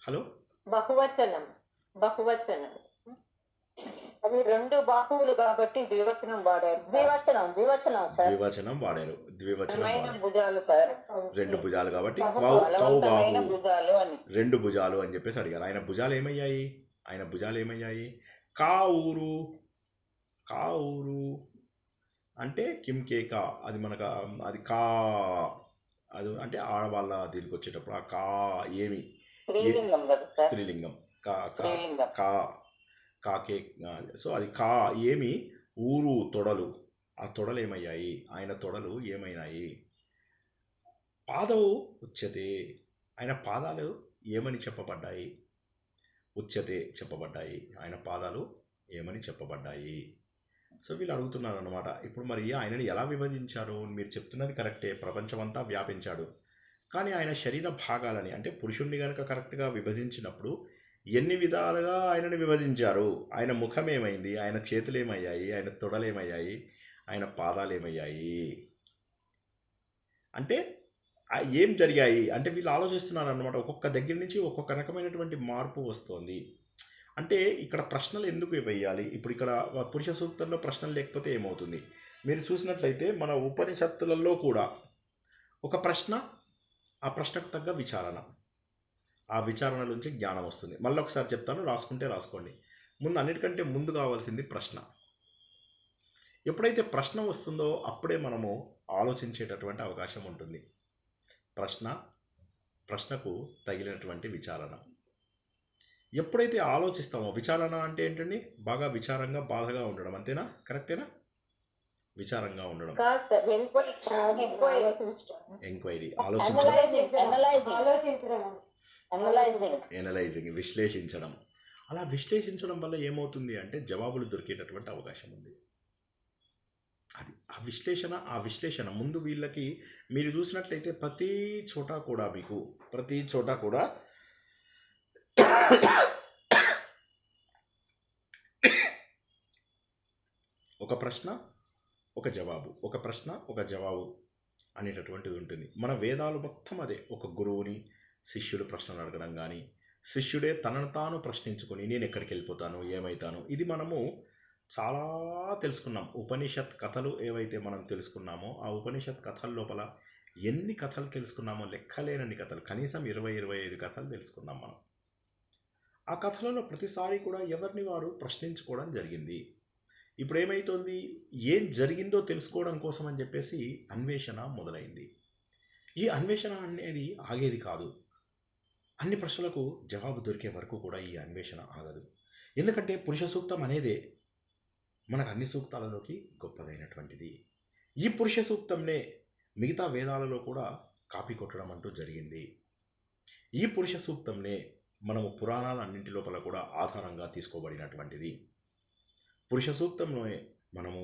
హలో, బహువచనం. బహువచనం అవి రెండు బాహువులు కాబట్టి ద్వివచనం వాడారు. ద్వివచనం సార్. ద్వివచనం వాడారు. ద్వివచనం బలమైన వాడారు. భుజాలు సార్. రెండు భుజాలు కాబట్టి కౌ బలవంతమైన బాహు, భుజాలు అని. రెండు భుజాలు అని చెప్పేసి అడిగారు. ఆయన భుజాలు ఏమయ్యాయి? ఆయన భుజాలు ఏమయ్యాయి? కా ఊరు, కా ఊరు అంటే కిమ్ కేక, అది మనకు అది కా, అది అంటే ఆడవాళ్ళ దీనికి వచ్చేటప్పుడు ఆ కా ఏమి స్త్రీలింగం కదా సార్. స్త్రీలింగం. కా కా స్త్రీలింగం. కా కాకే. సో అది కా ఏమి? ఊరు తొడలు. ఆ తొడలు ఏమయ్యాయి? ఆయన తొడలు ఏమైనాయి? పాదవు ఉచ్యతే, ఆయన పాదాలు ఏమని చెప్పబడ్డాయి? ఉచ్యతే చెప్పబడ్డాయి. ఆయన పాదాలు ఏమని చెప్పబడ్డాయి? సో వీళ్ళు అడుగుతున్నారు అనమాట. ఇప్పుడు మరి ఆయనని ఎలా విభజించారు? మీరు చెప్తున్నది కరెక్టే, ప్రపంచమంతా వ్యాపించాడు. కానీ ఆయన శరీర భాగాలని అంటే పురుషుణ్ణి కనుక కరెక్ట్గా విభజించినప్పుడు ఎన్ని విధాలుగా ఆయనని విభజించారు? ఆయన ముఖం ఏమైంది? ఆయన చేతులు ఏమయ్యాయి? ఆయన తొడలు ఏమయ్యాయి? ఆయన పాదాలు ఏమయ్యాయి? అంటే ఏం జరిగాయి అంటే వీళ్ళు ఆలోచిస్తున్నారు అనమాట. ఒక్కొక్క దగ్గర నుంచి ఒక్కొక్క రకమైనటువంటి మార్పు వస్తుంది. అంటే ఇక్కడ ప్రశ్నలు ఎందుకు వేయాలి? ఇప్పుడు ఇక్కడ పురుష సూక్తంలో ప్రశ్నలు లేకపోతే ఏమవుతుంది? మీరు చూసినట్లయితే మన ఉపనిషత్తులలో కూడా ఒక ప్రశ్న, ఆ ప్రశ్నకు తగ్గ విచారణ, ఆ విచారణ నుంచి జ్ఞానం వస్తుంది. మళ్ళీ ఒకసారి చెప్తాను, రాసుకుంటే రాసుకోండి. ముందు అన్నిటికంటే ముందు కావాల్సింది ప్రశ్న. ఎప్పుడైతే ప్రశ్న వస్తుందో అప్పుడే మనము ఆలోచించేటటువంటి అవకాశం ఉంటుంది. ప్రశ్నకు తగిలినటువంటి విచారణ. ఎప్పుడైతే ఆలోచిస్తామో, విచారణ అంటే ఏంటండి? బాగా విచారంగా బాధగా ఉండడం, అంతేనా? కరెక్టేనా? విచారంగా ఉండడం, ఎంక్వైరీ, ఎనలైజింగ్, విశ్లేషించడం. అలా విశ్లేషించడం వల్ల ఏమవుతుంది అంటే జవాబులు దొరికేటటువంటి అవకాశం ఉంది. అది ఆ విశ్లేషణ ముందు వీళ్ళకి మీరు చూసినట్లయితే ప్రతి చోట కూడా ఒక ప్రశ్న ఒక జవాబు, ఒక ప్రశ్న ఒక జవాబు అనేటటువంటిది ఉంటుంది. మన వేదాలు మొత్తం అదే. ఒక గురువుని శిష్యుడు ప్రశ్నలు అడగడం కానీ, శిష్యుడే తనను తాను ప్రశ్నించుకొని నేను ఎక్కడికి వెళ్ళిపోతాను, ఏమవుతాను, ఇది మనము చాలా తెలుసుకున్నాం. ఉపనిషత్ కథలు ఏవైతే మనం తెలుసుకున్నామో ఆ ఉపనిషత్ కథల లోపల ఎన్ని కథలు తెలుసుకున్నామో లెక్కలేనన్ని కథలు, కనీసం 20-25 కథలు తెలుసుకున్నాం మనం. ఆ కథలలో ప్రతిసారి కూడా ఎవరిని వారు ప్రశ్నించుకోవడం జరిగింది. ఇప్పుడు ఏమవుతోంది? ఏం జరిగిందో తెలుసుకోవడం కోసం అని చెప్పేసి అన్వేషణ మొదలైంది. ఈ అన్వేషణ అనేది ఆగేది కాదు. అన్ని ప్రశ్నలకు జవాబు దొరికే వరకు కూడా ఈ అన్వేషణ ఆగదు. ఎందుకంటే పురుష సూక్తం అనేదే మనకు అన్ని సూక్తాలలోకి గొప్పదైనటువంటిది. ఈ పురుష సూక్తంనే మిగతా వేదాలలో కూడా కాపీ కొట్టడం అంటూ జరిగింది. ఈ పురుష సూక్తంనే మనము పురాణాలన్నింటి లోపల కూడా ఆధారంగా తీసుకోబడినటువంటిది. పురుష సూక్తంలోనే మనము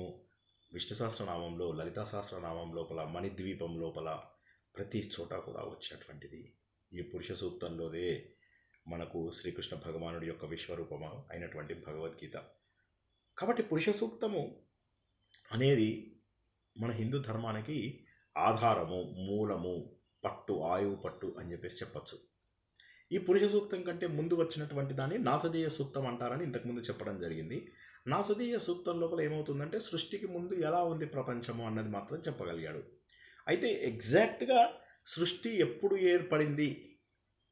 విష్ణు సహస్రనామంలో, లలితా సహస్రనామం లోపల, మణిద్వీపం లోపల ప్రతి చోట కూడా వచ్చినటువంటిది. ఈ పురుష సూక్తంలోనే మనకు శ్రీకృష్ణ భగవానుడి యొక్క విశ్వరూపము అయినటువంటి భగవద్గీత. కాబట్టి పురుష సూక్తము అనేది మన హిందూ ధర్మానికి ఆధారము, మూలము, పట్టు, ఆయువు పట్టు అని చెప్పేసి చెప్పచ్చు. ఈ పురుష సూక్తం కంటే ముందు వచ్చినటువంటి దాన్ని నాసదీయ సూక్తం అంటారని ఇంతకుముందు చెప్పడం జరిగింది. నాసదీయ సూక్తం లోపల ఏమవుతుందంటే సృష్టికి ముందు ఎలా ఉంది ప్రపంచము అన్నది మాత్రం చెప్పగలిగాడు. అయితే ఎగ్జాక్ట్గా సృష్టి ఎప్పుడు ఏర్పడింది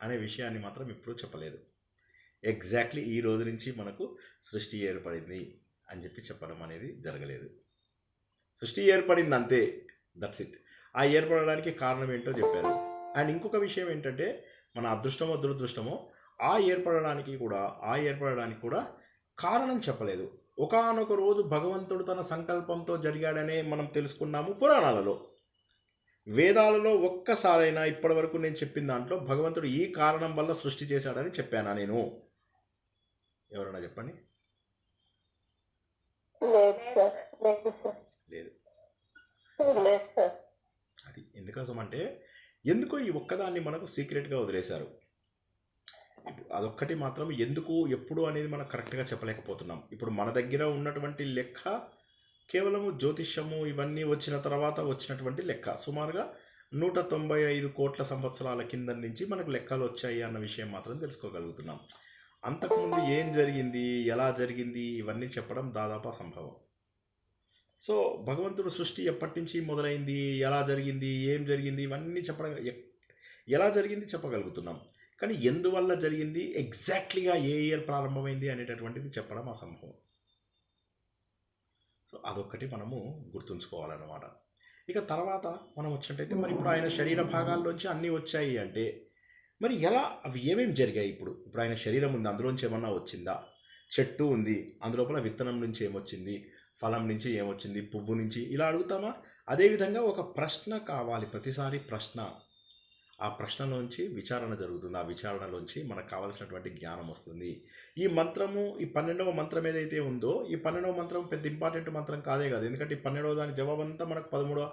అనే విషయాన్ని మాత్రం ఎప్పుడూ చెప్పలేదు. ఎగ్జాక్ట్లీ ఈ రోజు నుంచి మనకు సృష్టి ఏర్పడింది అని చెప్పి చెప్పడం అనేది జరగలేదు. సృష్టి ఏర్పడింది అంతే, దట్స్ ఇట్. ఆ ఏర్పడడానికి కారణం ఏంటో చెప్పారు. అండ్ ఇంకొక విషయం ఏంటంటే మన అదృష్టమో దురదృష్టమో ఆ ఏర్పడడానికి కూడా కారణం చెప్పలేదు. ఒకానొక రోజు భగవంతుడు తన సంకల్పంతో జరిగాడనే మనం తెలుసుకున్నాము పురాణాలలో. వేదాలలో ఒక్కసారైనా ఇప్పటి వరకు నేను చెప్పిన దాంట్లో భగవంతుడు ఈ కారణం వల్ల సృష్టి చేశాడని చెప్పానా నేను? ఎవరైనా చెప్పండి. లేదు. అది ఎందుకోసం అంటే ఎందుకో ఈ ఒక్కదాన్ని మనకు సీక్రెట్గా వదిలేశారు. అదొక్కటి మాత్రం ఎందుకు ఎప్పుడు అనేది మనం కరెక్ట్గా చెప్పలేకపోతున్నాం. ఇప్పుడు మన దగ్గర ఉన్నటువంటి లెక్క కేవలము జ్యోతిష్యము ఇవన్నీ వచ్చిన తర్వాత వచ్చినటువంటి లెక్క. సుమారుగా 195 కోట్ల సంవత్సరాల కింద నుంచి మనకు లెక్కలు వచ్చాయి అన్న విషయం మాత్రం తెలుసుకోగలుగుతున్నాం. అంతకుముందు ఏం జరిగింది, ఎలా జరిగింది, ఇవన్నీ చెప్పడం దాదాపు అసంభవం. సో భగవంతుడు సృష్టి ఎప్పటి నుంచి మొదలైంది, ఎలా జరిగింది, ఏం జరిగింది, ఇవన్నీ చెప్పడం ఎలా జరిగింది చెప్పగలుగుతున్నాం. కానీ ఎందువల్ల జరిగింది, ఎగ్జాక్ట్లీగా ఏ ఇయర్ ప్రారంభమైంది అనేటటువంటిది చెప్పడం అసంభవం. సో అదొక్కటి మనము గుర్తుంచుకోవాలన్నమాట. ఇక తర్వాత మనం వచ్చినట్టయితే మరి ఇప్పుడు ఆయన శరీర భాగాల్లోంచి అన్నీ వచ్చాయి అంటే మరి ఎలా, అవి ఏమేమి జరిగాయి? ఇప్పుడు ఆయన శరీరం ఉంది, అందులోంచి ఏమన్నా వచ్చిందా? చెట్టు ఉంది, అందులోపల విత్తనం నుంచి ఏమొచ్చింది, ఫలం నుంచి ఏమొచ్చింది, పువ్వు నుంచి, ఇలా అడుగుతామా? అదేవిధంగా ఒక ప్రశ్న కావాలి, ప్రతిసారి ప్రశ్న. ఆ ప్రశ్నలోంచి విచారణ జరుగుతుంది, ఆ విచారణలోంచి మనకు కావాల్సినటువంటి జ్ఞానం వస్తుంది. ఈ మంత్రము, ఈ 12వ మంత్రం ఏదైతే ఉందో, ఈ 12వ మంత్రం పెద్ద ఇంపార్టెంట్ మంత్రం కాదే కాదు. ఎందుకంటే ఈ 12వ దాని జవాబంతా మనకు 13వ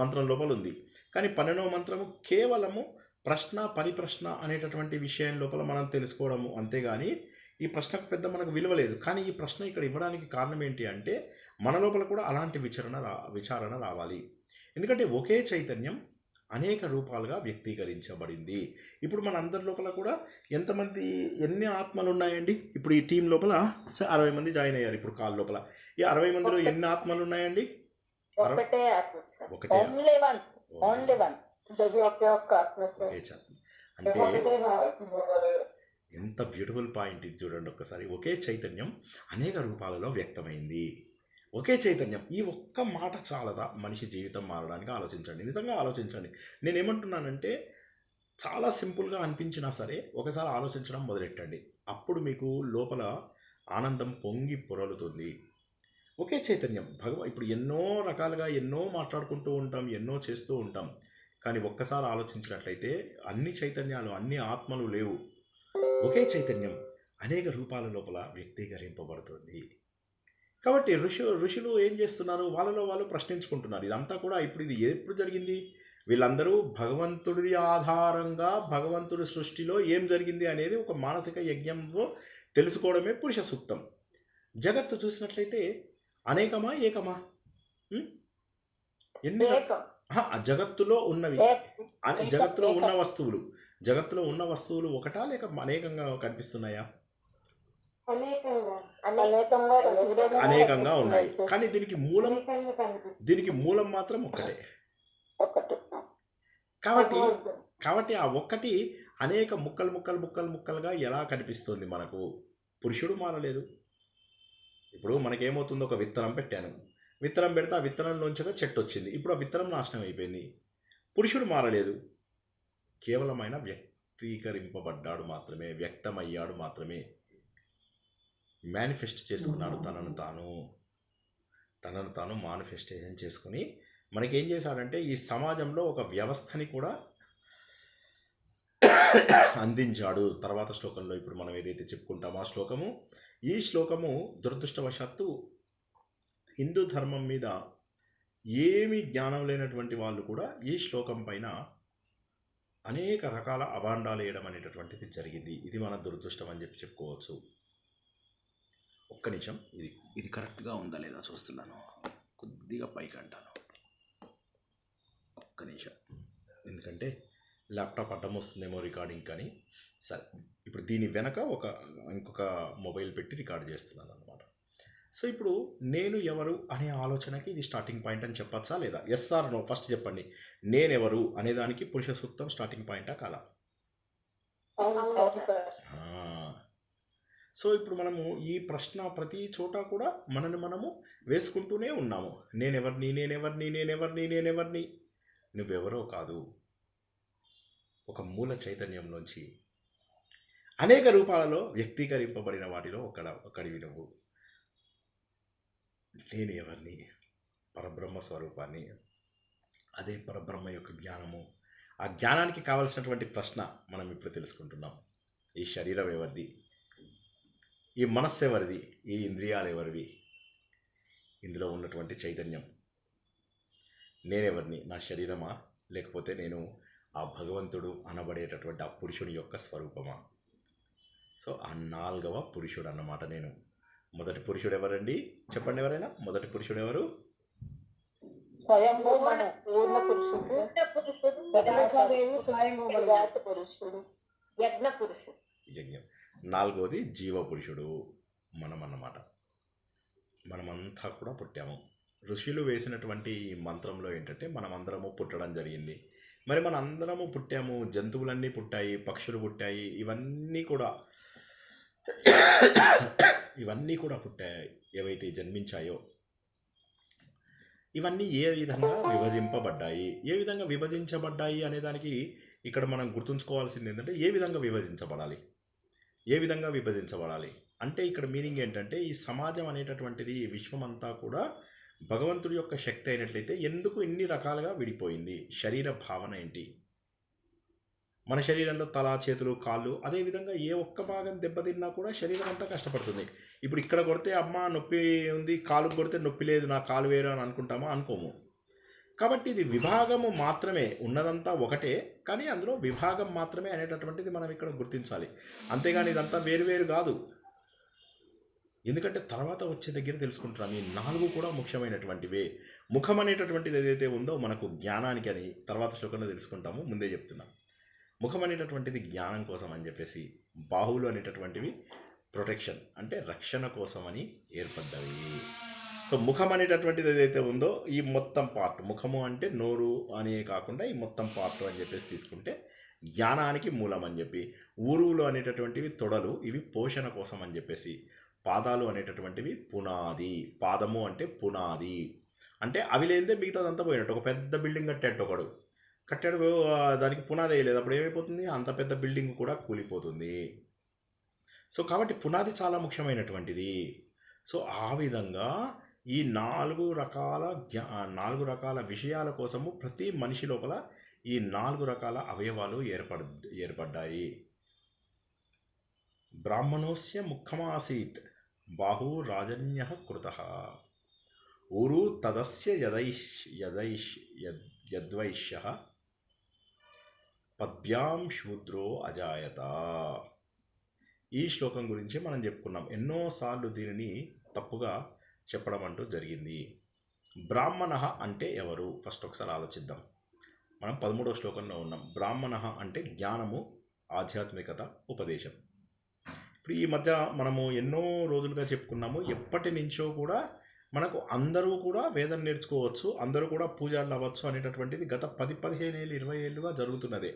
మంత్రం లోపల ఉంది. కానీ 12వ మంత్రము కేవలము ప్రశ్న పరిప్రశ్న అనేటటువంటి విషయం లోపల మనం తెలుసుకోవడము, అంతేగాని ఈ ప్రశ్నకు పెద్ద మనకు విలువ లేదు. కానీ ఈ ప్రశ్న ఇక్కడ ఇవ్వడానికి కారణం ఏంటి అంటే మన లోపల కూడా అలాంటి విచారణ రావాలి. ఎందుకంటే ఒకే చైతన్యం అనేక రూపాలుగా వ్యక్తీకరించబడింది. ఇప్పుడు మన అందరి లోపల కూడా ఎన్ని ఆత్మలు ఉన్నాయండి? ఇప్పుడు ఈ టీం లోపల 60 మంది జాయిన్ అయ్యారు ఇప్పుడు కాల్ లోపల. ఈ 60 మందిలో ఎన్ని ఆత్మలు ఉన్నాయండి? ఒకటే ఆత్మ సార్. ఒకటే. Only one. ఓకే చాలు. అంటే ఎంత బ్యూటిఫుల్ పాయింట్ ఇది చూడండి ఒక్కసారి. ఒకే చైతన్యం అనేక రూపాలలో వ్యక్తమైంది. ఒకే చైతన్యం. ఈ ఒక్క మాట చాలదా మనిషి జీవితం మారడానికి? ఆలోచించండి, నిజంగా ఆలోచించండి. నేనేమంటున్నానంటే చాలా సింపుల్గా అనిపించినా సరే ఒకసారి ఆలోచించడం మొదలెట్టండి. అప్పుడు మీకు లోపల ఆనందం పొంగి పొరలుతుంది. ఒకే చైతన్యం ఇప్పుడు ఎన్నో రకాలుగా ఎన్నో మాట్లాడుకుంటూ ఉంటాం, ఎన్నో చేస్తూ ఉంటాం. కానీ ఒక్కసారి ఆలోచించినట్లయితే అన్ని చైతన్యాలు, అన్ని ఆత్మలు లేవు. ఒకే చైతన్యం అనేక రూపాల లోపల వ్యక్తీకరింపబడుతుంది. కాబట్టి ఋషులు ఏం చేస్తున్నారు? వాళ్ళలో వాళ్ళు ప్రశ్నించుకుంటున్నారు. ఇదంతా కూడా ఇది ఎప్పుడు జరిగింది? వీళ్ళందరూ భగవంతుడి ఆధారంగా భగవంతుడి సృష్టిలో ఏం జరిగింది అనేది ఒక మానసిక యజ్ఞంలో తెలుసుకోవడమే పురుష సూక్తం. జగత్తు చూసినట్లయితే అనేకమా ఏకమా? ఎన్ని జగత్తులో ఉన్నవి, జగత్తులో ఉన్న వస్తువులు ఒకటా లేక అనేకంగా కనిపిస్తున్నాయా? అనేకంగా ఉన్నాయి. కానీ దీనికి మూలం మాత్రం ఒక్కటే. కాబట్టి ఆ ఒక్కటి అనేక ముక్కలుగా ఎలా కనిపిస్తుంది మనకు? పురుషుడు మారలేదు. ఇప్పుడు మనకేమవుతుంది? ఒక విత్తనం పెట్టాను, విత్తనం పెడితే ఆ విత్తనంలోంచి ఒక చెట్టు వచ్చింది. ఇప్పుడు ఆ విత్తనం నాశనం అయిపోయింది. పురుషుడు మారలేదు, కేవలం ఆయన వ్యక్తీకరింపబడ్డాడు మాత్రమే, వ్యక్తమయ్యాడు మాత్రమే, మేనిఫెస్ట్ చేసుకున్నాడు. తనను తాను మానిఫెస్టేషన్ చేసుకుని మనకేం చేశాడంటే ఈ సమాజంలో ఒక వ్యవస్థని కూడా అందించాడు. తర్వాత శ్లోకంలో ఇప్పుడు మనం ఏదైతే చెప్పుకుంటామో ఆ శ్లోకము, ఈ శ్లోకము దురదృష్టవశాత్తు హిందూ ధర్మం మీద ఏమీ జ్ఞానం లేనటువంటి వాళ్ళు కూడా ఈ శ్లోకం పైన అనేక రకాల అభాండాలు వేయడం అనేటటువంటిది జరిగింది. ఇది మన దురదృష్టం అని చెప్పుకోవచ్చు. ఒక్క నిమిషం, ఇది కరెక్ట్గా ఉందా లేదా చూస్తున్నాను. కొద్దిగా పైకి అంటాను, ఒక్క నిమిషం. ఎందుకంటే ల్యాప్టాప్ అడ్డం వస్తుందేమో రికార్డింగ్. కానీ సరే, ఇప్పుడు దీని వెనక ఇంకొక మొబైల్ పెట్టి రికార్డ్ చేస్తున్నాను అనమాట. సో ఇప్పుడు నేను ఎవరు అనే ఆలోచనకి ఇది స్టార్టింగ్ పాయింట్ అని చెప్పచ్చా లేదా? Yes or no? ఫస్ట్ చెప్పండి. నేనెవరు అనేదానికి పురుష సూక్తం స్టార్టింగ్ పాయింటా కాదా? సో ఇప్పుడు మనము ఈ ప్రశ్న ప్రతి చోట కూడా మనము వేసుకుంటూనే ఉన్నాము. నేనెవర్ని. నువ్వెవరో కాదు, ఒక మూల చైతన్యంలోంచి అనేక రూపాలలో వ్యక్తీకరింపబడిన వాటిలో ఒకడివి నువ్వు. నేను ఎవరిని? పరబ్రహ్మ స్వరూపాన్ని. అదే పరబ్రహ్మ యొక్క జ్ఞానము. ఆ జ్ఞానానికి కావలసినటువంటి ప్రశ్న మనం ఇప్పుడు తెలుసుకుంటున్నాం. ఈ శరీరం ఎవరిది? ఈ మనస్సు ఎవరిది? ఈ ఇంద్రియాలు ఎవరివి? ఇందులో ఉన్నటువంటి చైతన్యం నేనెవరిని? నా శరీరమా, లేకపోతే నేను ఆ భగవంతుడు అనబడేటటువంటి ఆ పురుషుని యొక్క స్వరూపమా? సో ఆ 4వ పురుషుడు అన్నమాట నేను. మొదటి పురుషుడు ఎవరండి? చెప్పండి ఎవరైనా. మొదటి పురుషుడు ఎవరు? స్వయంభూ మన పూర్ణ పురుషుడు, పూర్ణ పురుషుడు, సకలదేవి స్వయంభూ మన వ్యాస పురుషుడు, యజ్ఞ పురుషుడు. యజ్ఞం. 4వది జీవ పురుషుడు, మనం అన్నమాట. మనమంతా కూడా పుట్టాము. ఋషులు వేసినటువంటి ఈ మంత్రంలో ఏంటంటే మనమందరము పుట్టడం జరిగింది. మరి మన అందరము పుట్టాము, జంతువులన్నీ పుట్టాయి, పక్షులు పుట్టాయి, ఇవన్నీ కూడా పుట్టాయి. ఏవైతే జన్మించాయో ఇవన్నీ ఏ విధంగా విభజింపబడ్డాయి, ఏ విధంగా విభజించబడ్డాయి అనే దానికి ఇక్కడ మనం గుర్తుంచుకోవాల్సింది ఏంటంటే ఏ విధంగా విభజించబడాలి అంటే ఇక్కడ మీనింగ్ ఏంటంటే ఈ సమాజం అనేటటువంటిది, ఈ విశ్వం అంతా కూడా భగవంతుడి యొక్క శక్తి అయినట్లయితే ఎందుకు ఇన్ని రకాలుగా విడిపోయింది? శరీర భావన ఏంటి? మన శరీరంలో తల, చేతులు, కాళ్ళు, అదేవిధంగా ఏ ఒక్క భాగం దెబ్బతిన్నా కూడా శరీరం అంతా కష్టపడుతుంది. ఇప్పుడు ఇక్కడ కొడితే అమ్మ నొప్పి ఉంది, కాలు కొడితే నొప్పి లేదు, నా కాలు వేరు అని అనుకుంటామా? అనుకోము. కాబట్టి ఇది విభాగము మాత్రమే, ఉన్నదంతా ఒకటే కానీ అందులో విభాగం మాత్రమే అనేటటువంటిది మనం ఇక్కడ గుర్తించాలి. అంతేగాని ఇదంతా వేరు కాదు. ఎందుకంటే తర్వాత వచ్చే దగ్గర తెలుసుకుంటున్నాం ఈ 4 కూడా ముఖ్యమైనటువంటివే. ముఖం అనేటటువంటిది ఏదైతే ఉందో మనకు జ్ఞానానికి అని తర్వాత శ్లోకంలో తెలుసుకుంటాము, ముందే చెప్తున్నాం. ముఖం అనేటటువంటిది జ్ఞానం కోసం అని చెప్పేసి, బాహువులు అనేటటువంటివి ప్రొటెక్షన్ అంటే రక్షణ కోసం అని ఏర్పడ్డవి. సో ముఖం అనేటటువంటిది ఏదైతే ఉందో ఈ మొత్తం పార్ట్, ముఖము అంటే నోరు అనే కాకుండా ఈ మొత్తం పార్ట్ అని చెప్పేసి తీసుకుంటే జ్ఞానానికి మూలం అని చెప్పి, ఊరువులు అనేటటువంటివి తొడలు, ఇవి పోషణ కోసం అని చెప్పేసి, పాదాలు అనేటటువంటివి పునాది, పాదము అంటే పునాది అంటే అవి లేదే మిగతాదంతా పోయినట్టు. ఒక పెద్ద బిల్డింగ్ కట్టాడు, దానికి పునాది వేయలేదు, అప్పుడు ఏమైపోతుంది? అంత పెద్ద బిల్డింగ్ కూడా కూలిపోతుంది. సో కాబట్టి పునాది చాలా ముఖ్యమైనటువంటిది. సో ఆ విధంగా ఈ 4 రకాల విషయాల కోసము ప్రతి మనిషి లోపల ఈ 4 రకాల అవయవాలు ఏర్పడ్డాయి. బ్రాహ్మణోస్య ముఖమాసీత్ బాహు రాజన్య కృతః ఊరు తదస్య యద్వైశ్యః పద్భ్యాం శూద్రో అజాయత. ఈ శ్లోకం గురించి మనం చెప్పుకున్నాం. ఎన్నోసార్లు దీనిని తప్పుగా చెప్పడం అంటూ జరిగింది. బ్రాహ్మణ అంటే ఎవరు? ఫస్ట్ ఒకసారి ఆలోచిద్దాం. మనం 13వ శ్లోకంలో ఉన్నాం. బ్రాహ్మణ అంటే జ్ఞానము, ఆధ్యాత్మికత, ఉపదేశం. ఇప్పుడు ఈ మధ్య మనము ఎన్నో రోజులుగా చెప్పుకున్నాము, ఎప్పటి నుంచో కూడా మనకు అందరూ కూడా వేదం నేర్చుకోవచ్చు, అందరూ కూడా పూజలు అవ్వచ్చు అనేటటువంటిది గత 10-15 ఏళ్ళు 20 ఏళ్ళుగా జరుగుతున్నదే.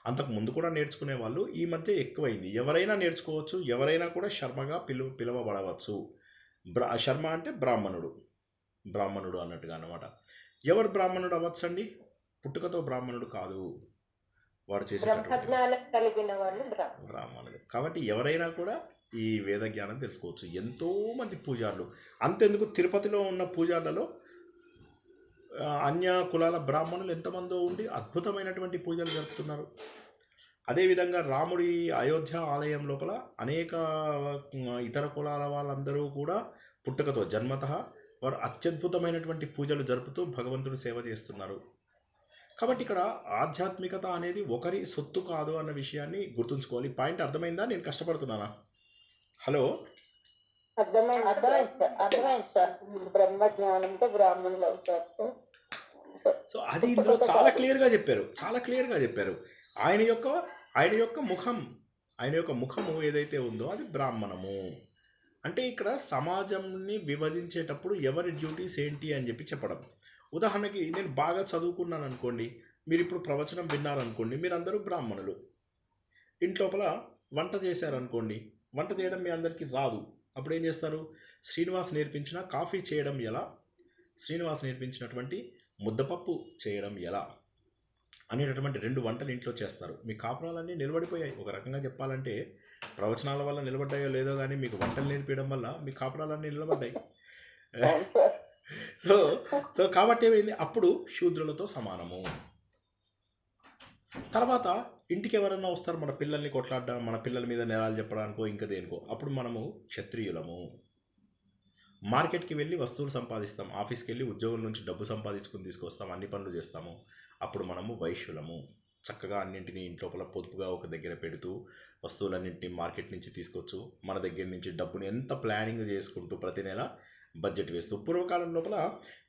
అంతకు ముందు కూడా నేర్చుకునే వాళ్ళు, ఈ మధ్య ఎక్కువైంది. ఎవరైనా నేర్చుకోవచ్చు, ఎవరైనా కూడా శర్మగా పిలువబడవచ్చు. శర్మ అంటే బ్రాహ్మణుడు అన్నట్టుగా అన్నమాట. ఎవరు బ్రాహ్మణుడు అవ్వచ్చండి? పుట్టుకతో బ్రాహ్మణుడు కాదు, వాడు చేసేటటువంటి కలిగిన వాళ్ళు బ్రాహ్మణుడు. కాబట్టి ఎవరైనా కూడా ఈ వేద జ్ఞానం తెలుసుకోవచ్చు. ఎంతోమంది పూజారులు, అంతెందుకు తిరుపతిలో ఉన్న పూజారులలో అన్య కులాల బ్రాహ్మణులు ఎంతమందో ఉండి అద్భుతమైనటువంటి పూజలు జరుపుతున్నారు. అదేవిధంగా రాముడి అయోధ్య ఆలయం లోపల అనేక ఇతర కులాల వాళ్ళందరూ కూడా పుట్టుకతో జన్మతః వారు అత్యద్భుతమైనటువంటి పూజలు జరుపుతూ భగవంతుడు సేవ చేస్తున్నారు. కాబట్టి ఇక్కడ ఆధ్యాత్మికత అనేది ఒకరి సొత్తు కాదు అన్న విషయాన్ని గుర్తుంచుకోవాలి. పాయింట్ అర్థమైందా? నేను కష్టపడుతున్నానా? హలో, అర్థమైంది సార్. బ్రహ్మ జ్ఞానంతో బ్రాహ్మణులు అవుతారు సార్. సో అది ఇందులో చాలా క్లియర్గా చెప్పారు. ఆయన యొక్క ముఖము ఏదైతే ఉందో అది బ్రాహ్మణము. అంటే ఇక్కడ సమాజంని విభజించేటప్పుడు ఎవరి డ్యూటీస్ ఏంటి అని చెప్పి చెప్పడం. ఉదాహరణకి నేను బాగా చదువుకున్నాను అనుకోండి, మీరు ఇప్పుడు ప్రవచనం విన్నారనుకోండి, మీరందరూ బ్రాహ్మణులు. ఇంట్లోపల వంట చేశారనుకోండి, వంట చేయడం మీ అందరికీ రాదు. అప్పుడు ఏం చేస్తారు? శ్రీనివాస్ నేర్పించిన కాఫీ చేయడం ఎలా, శ్రీనివాస్ నేర్పించినటువంటి ముద్దపప్పు చేయడం ఎలా అనేటటువంటి 2 వంటలు ఇంట్లో చేస్తారు. మీ కాపురాలన్నీ నిలబడిపోయాయి. ఒక రకంగా చెప్పాలంటే ప్రవచనాల వల్ల నిలబడ్డాయో లేదో కానీ మీకు వంటలు నేర్పించడం వల్ల మీ కాపురాలన్నీ నిలబడ్డాయి. సో కాబట్టి ఏమైంది? అప్పుడు శూద్రులతో సమానము. తర్వాత ఇంటికి ఎవరన్నా వస్తారు, మన పిల్లల్ని కొట్లాడడం, మన పిల్లల మీద నేరాలు చెప్పడానికో ఇంకా దేనికో, అప్పుడు మనము క్షత్రియులము. మార్కెట్కి వెళ్ళి వస్తువులు సంపాదిస్తాం, ఆఫీస్కి వెళ్ళి ఉద్యోగం నుంచి డబ్బు సంపాదించుకుని తీసుకొస్తాం, అన్ని పనులు చేస్తాము, అప్పుడు మనము వైశ్యులము. చక్కగా అన్నింటినీ ఇంట్లోపల పొదుపుగా ఒక దగ్గర పెడుతూ వస్తువులన్నింటినీ మార్కెట్ నుంచి తీసుకొచ్చు మన దగ్గర నుంచి డబ్బుని ఎంత ప్లానింగ్ చేసుకుంటూ ప్రతి నెల బడ్జెట్ వేస్తూ పూర్వకాలం లోపల